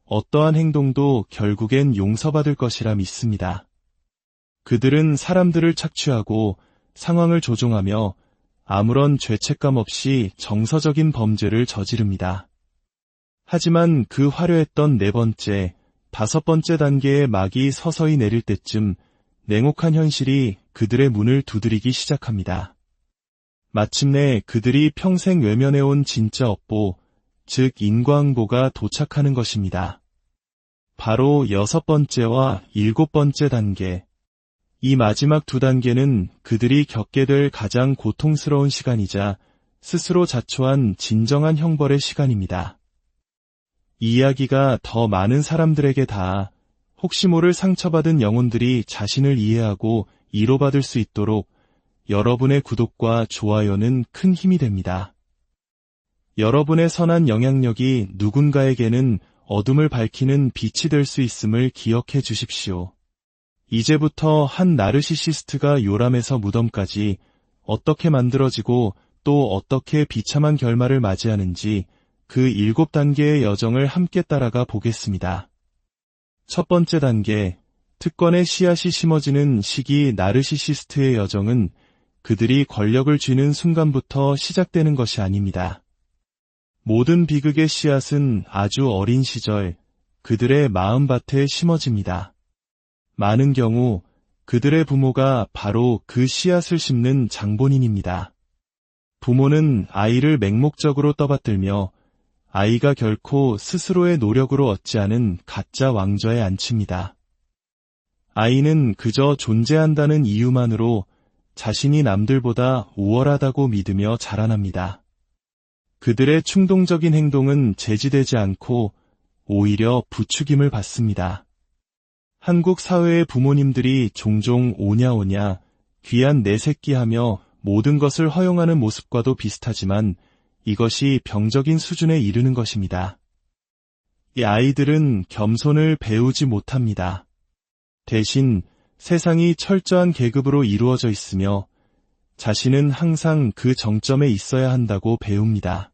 어떠한 행동도 결국엔 용서받을 것이라 믿습니다. 그들은 사람들을 착취하고 상황을 조종하며 아무런 죄책감 없이 정서적인 범죄를 저지릅니다. 하지만 그 화려했던 4번째, 5번째 단계의 막이 서서히 내릴 때쯤 냉혹한 현실이 그들의 문을 두드리기 시작합니다. 마침내 그들이 평생 외면해온 진짜 업보, 즉 인과응보가 도착하는 것입니다. 바로 6번째와 7번째 단계. 이 마지막 2단계는 그들이 겪게 될 가장 고통스러운 시간이자 스스로 자초한 진정한 형벌의 시간입니다. 이 이야기가 더 많은 사람들에게 닿아 혹시 모를 상처받은 영혼들이 자신을 이해하고 위로받을 수 있도록 여러분의 구독과 좋아요는 큰 힘이 됩니다. 여러분의 선한 영향력이 누군가에게는 어둠을 밝히는 빛이 될 수 있음을 기억해 주십시오. 이제부터 한 나르시시스트가 요람에서 무덤까지 어떻게 만들어지고 또 어떻게 비참한 결말을 맞이하는지 그 7단계의 여정을 함께 따라가 보겠습니다. 첫 번째 단계, 특권의 씨앗이 심어지는 시기. 나르시시스트의 여정은 그들이 권력을 쥐는 순간부터 시작되는 것이 아닙니다. 모든 비극의 씨앗은 아주 어린 시절 그들의 마음밭에 심어집니다. 많은 경우 그들의 부모가 바로 그 씨앗을 심는 장본인입니다. 부모는 아이를 맹목적으로 떠받들며 아이가 결코 스스로의 노력으로 얻지 않은 가짜 왕좌에 앉힙니다. 아이는 그저 존재한다는 이유만으로 자신이 남들보다 우월하다고 믿으며 자라납니다. 그들의 충동적인 행동은 제지되지 않고 오히려 부추김을 받습니다. 한국 사회의 부모님들이 종종 오냐오냐 귀한 내 새끼 하며 모든 것을 허용하는 모습과도 비슷하지만 이것이 병적인 수준에 이르는 것입니다. 이 아이들은 겸손을 배우지 못합니다. 대신 세상이 철저한 계급으로 이루어져 있으며 자신은 항상 그 정점에 있어야 한다고 배웁니다.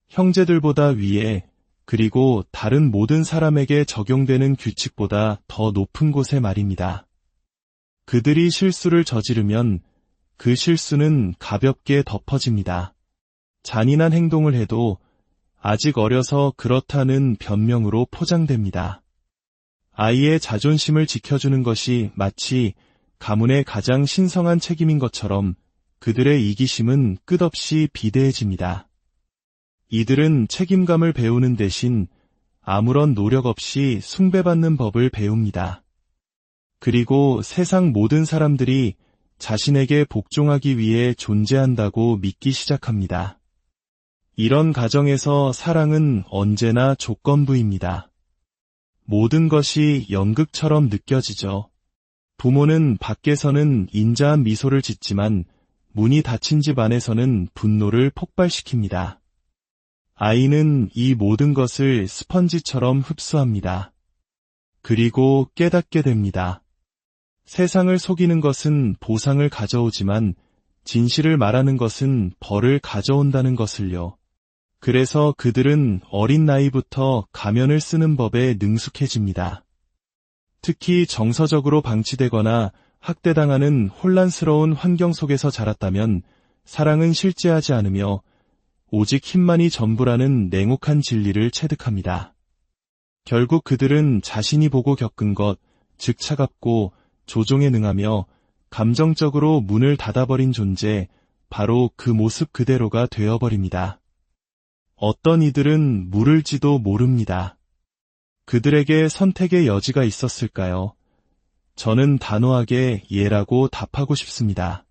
형제들보다 위에 그리고 다른 모든 사람에게 적용되는 규칙보다 더 높은 곳에 말입니다. 그들이 실수를 저지르면 그 실수는 가볍게 덮어집니다. 잔인한 행동을 해도 아직 어려서 그렇다는 변명으로 포장됩니다. 아이의 자존심을 지켜주는 것이 마치 가문의 가장 신성한 책임인 것처럼 그들의 이기심은 끝없이 비대해집니다. 이들은 책임감을 배우는 대신 아무런 노력 없이 숭배받는 법을 배웁니다. 그리고 세상 모든 사람들이 자신에게 복종하기 위해 존재한다고 믿기 시작합니다. 이런 가정에서 사랑은 언제나 조건부입니다. 모든 것이 연극처럼 느껴지죠. 부모는 밖에서는 인자한 미소를 짓지만 문이 닫힌 집 안에서는 분노를 폭발시킵니다. 아이는 이 모든 것을 스펀지처럼 흡수합니다. 그리고 깨닫게 됩니다. 세상을 속이는 것은 보상을 가져오지만 진실을 말하는 것은 벌을 가져온다는 것을요. 그래서 그들은 어린 나이부터 가면을 쓰는 법에 능숙해집니다. 특히 정서적으로 방치되거나 학대당하는 혼란스러운 환경 속에서 자랐다면 사랑은 실제하지 않으며 오직 힘만이 전부라는 냉혹한 진리를 체득합니다. 결국 그들은 자신이 보고 겪은 것, 즉 차갑고 조종에 능하며 감정적으로 문을 닫아버린 존재, 바로 그 모습 그대로가 되어버립니다. 어떤 이들은 물을지도 모릅니다. 그들에게 선택의 여지가 있었을까요? 저는 단호하게 예라고 답하고 싶습니다.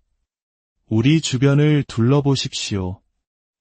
우리 주변을 둘러보십시오.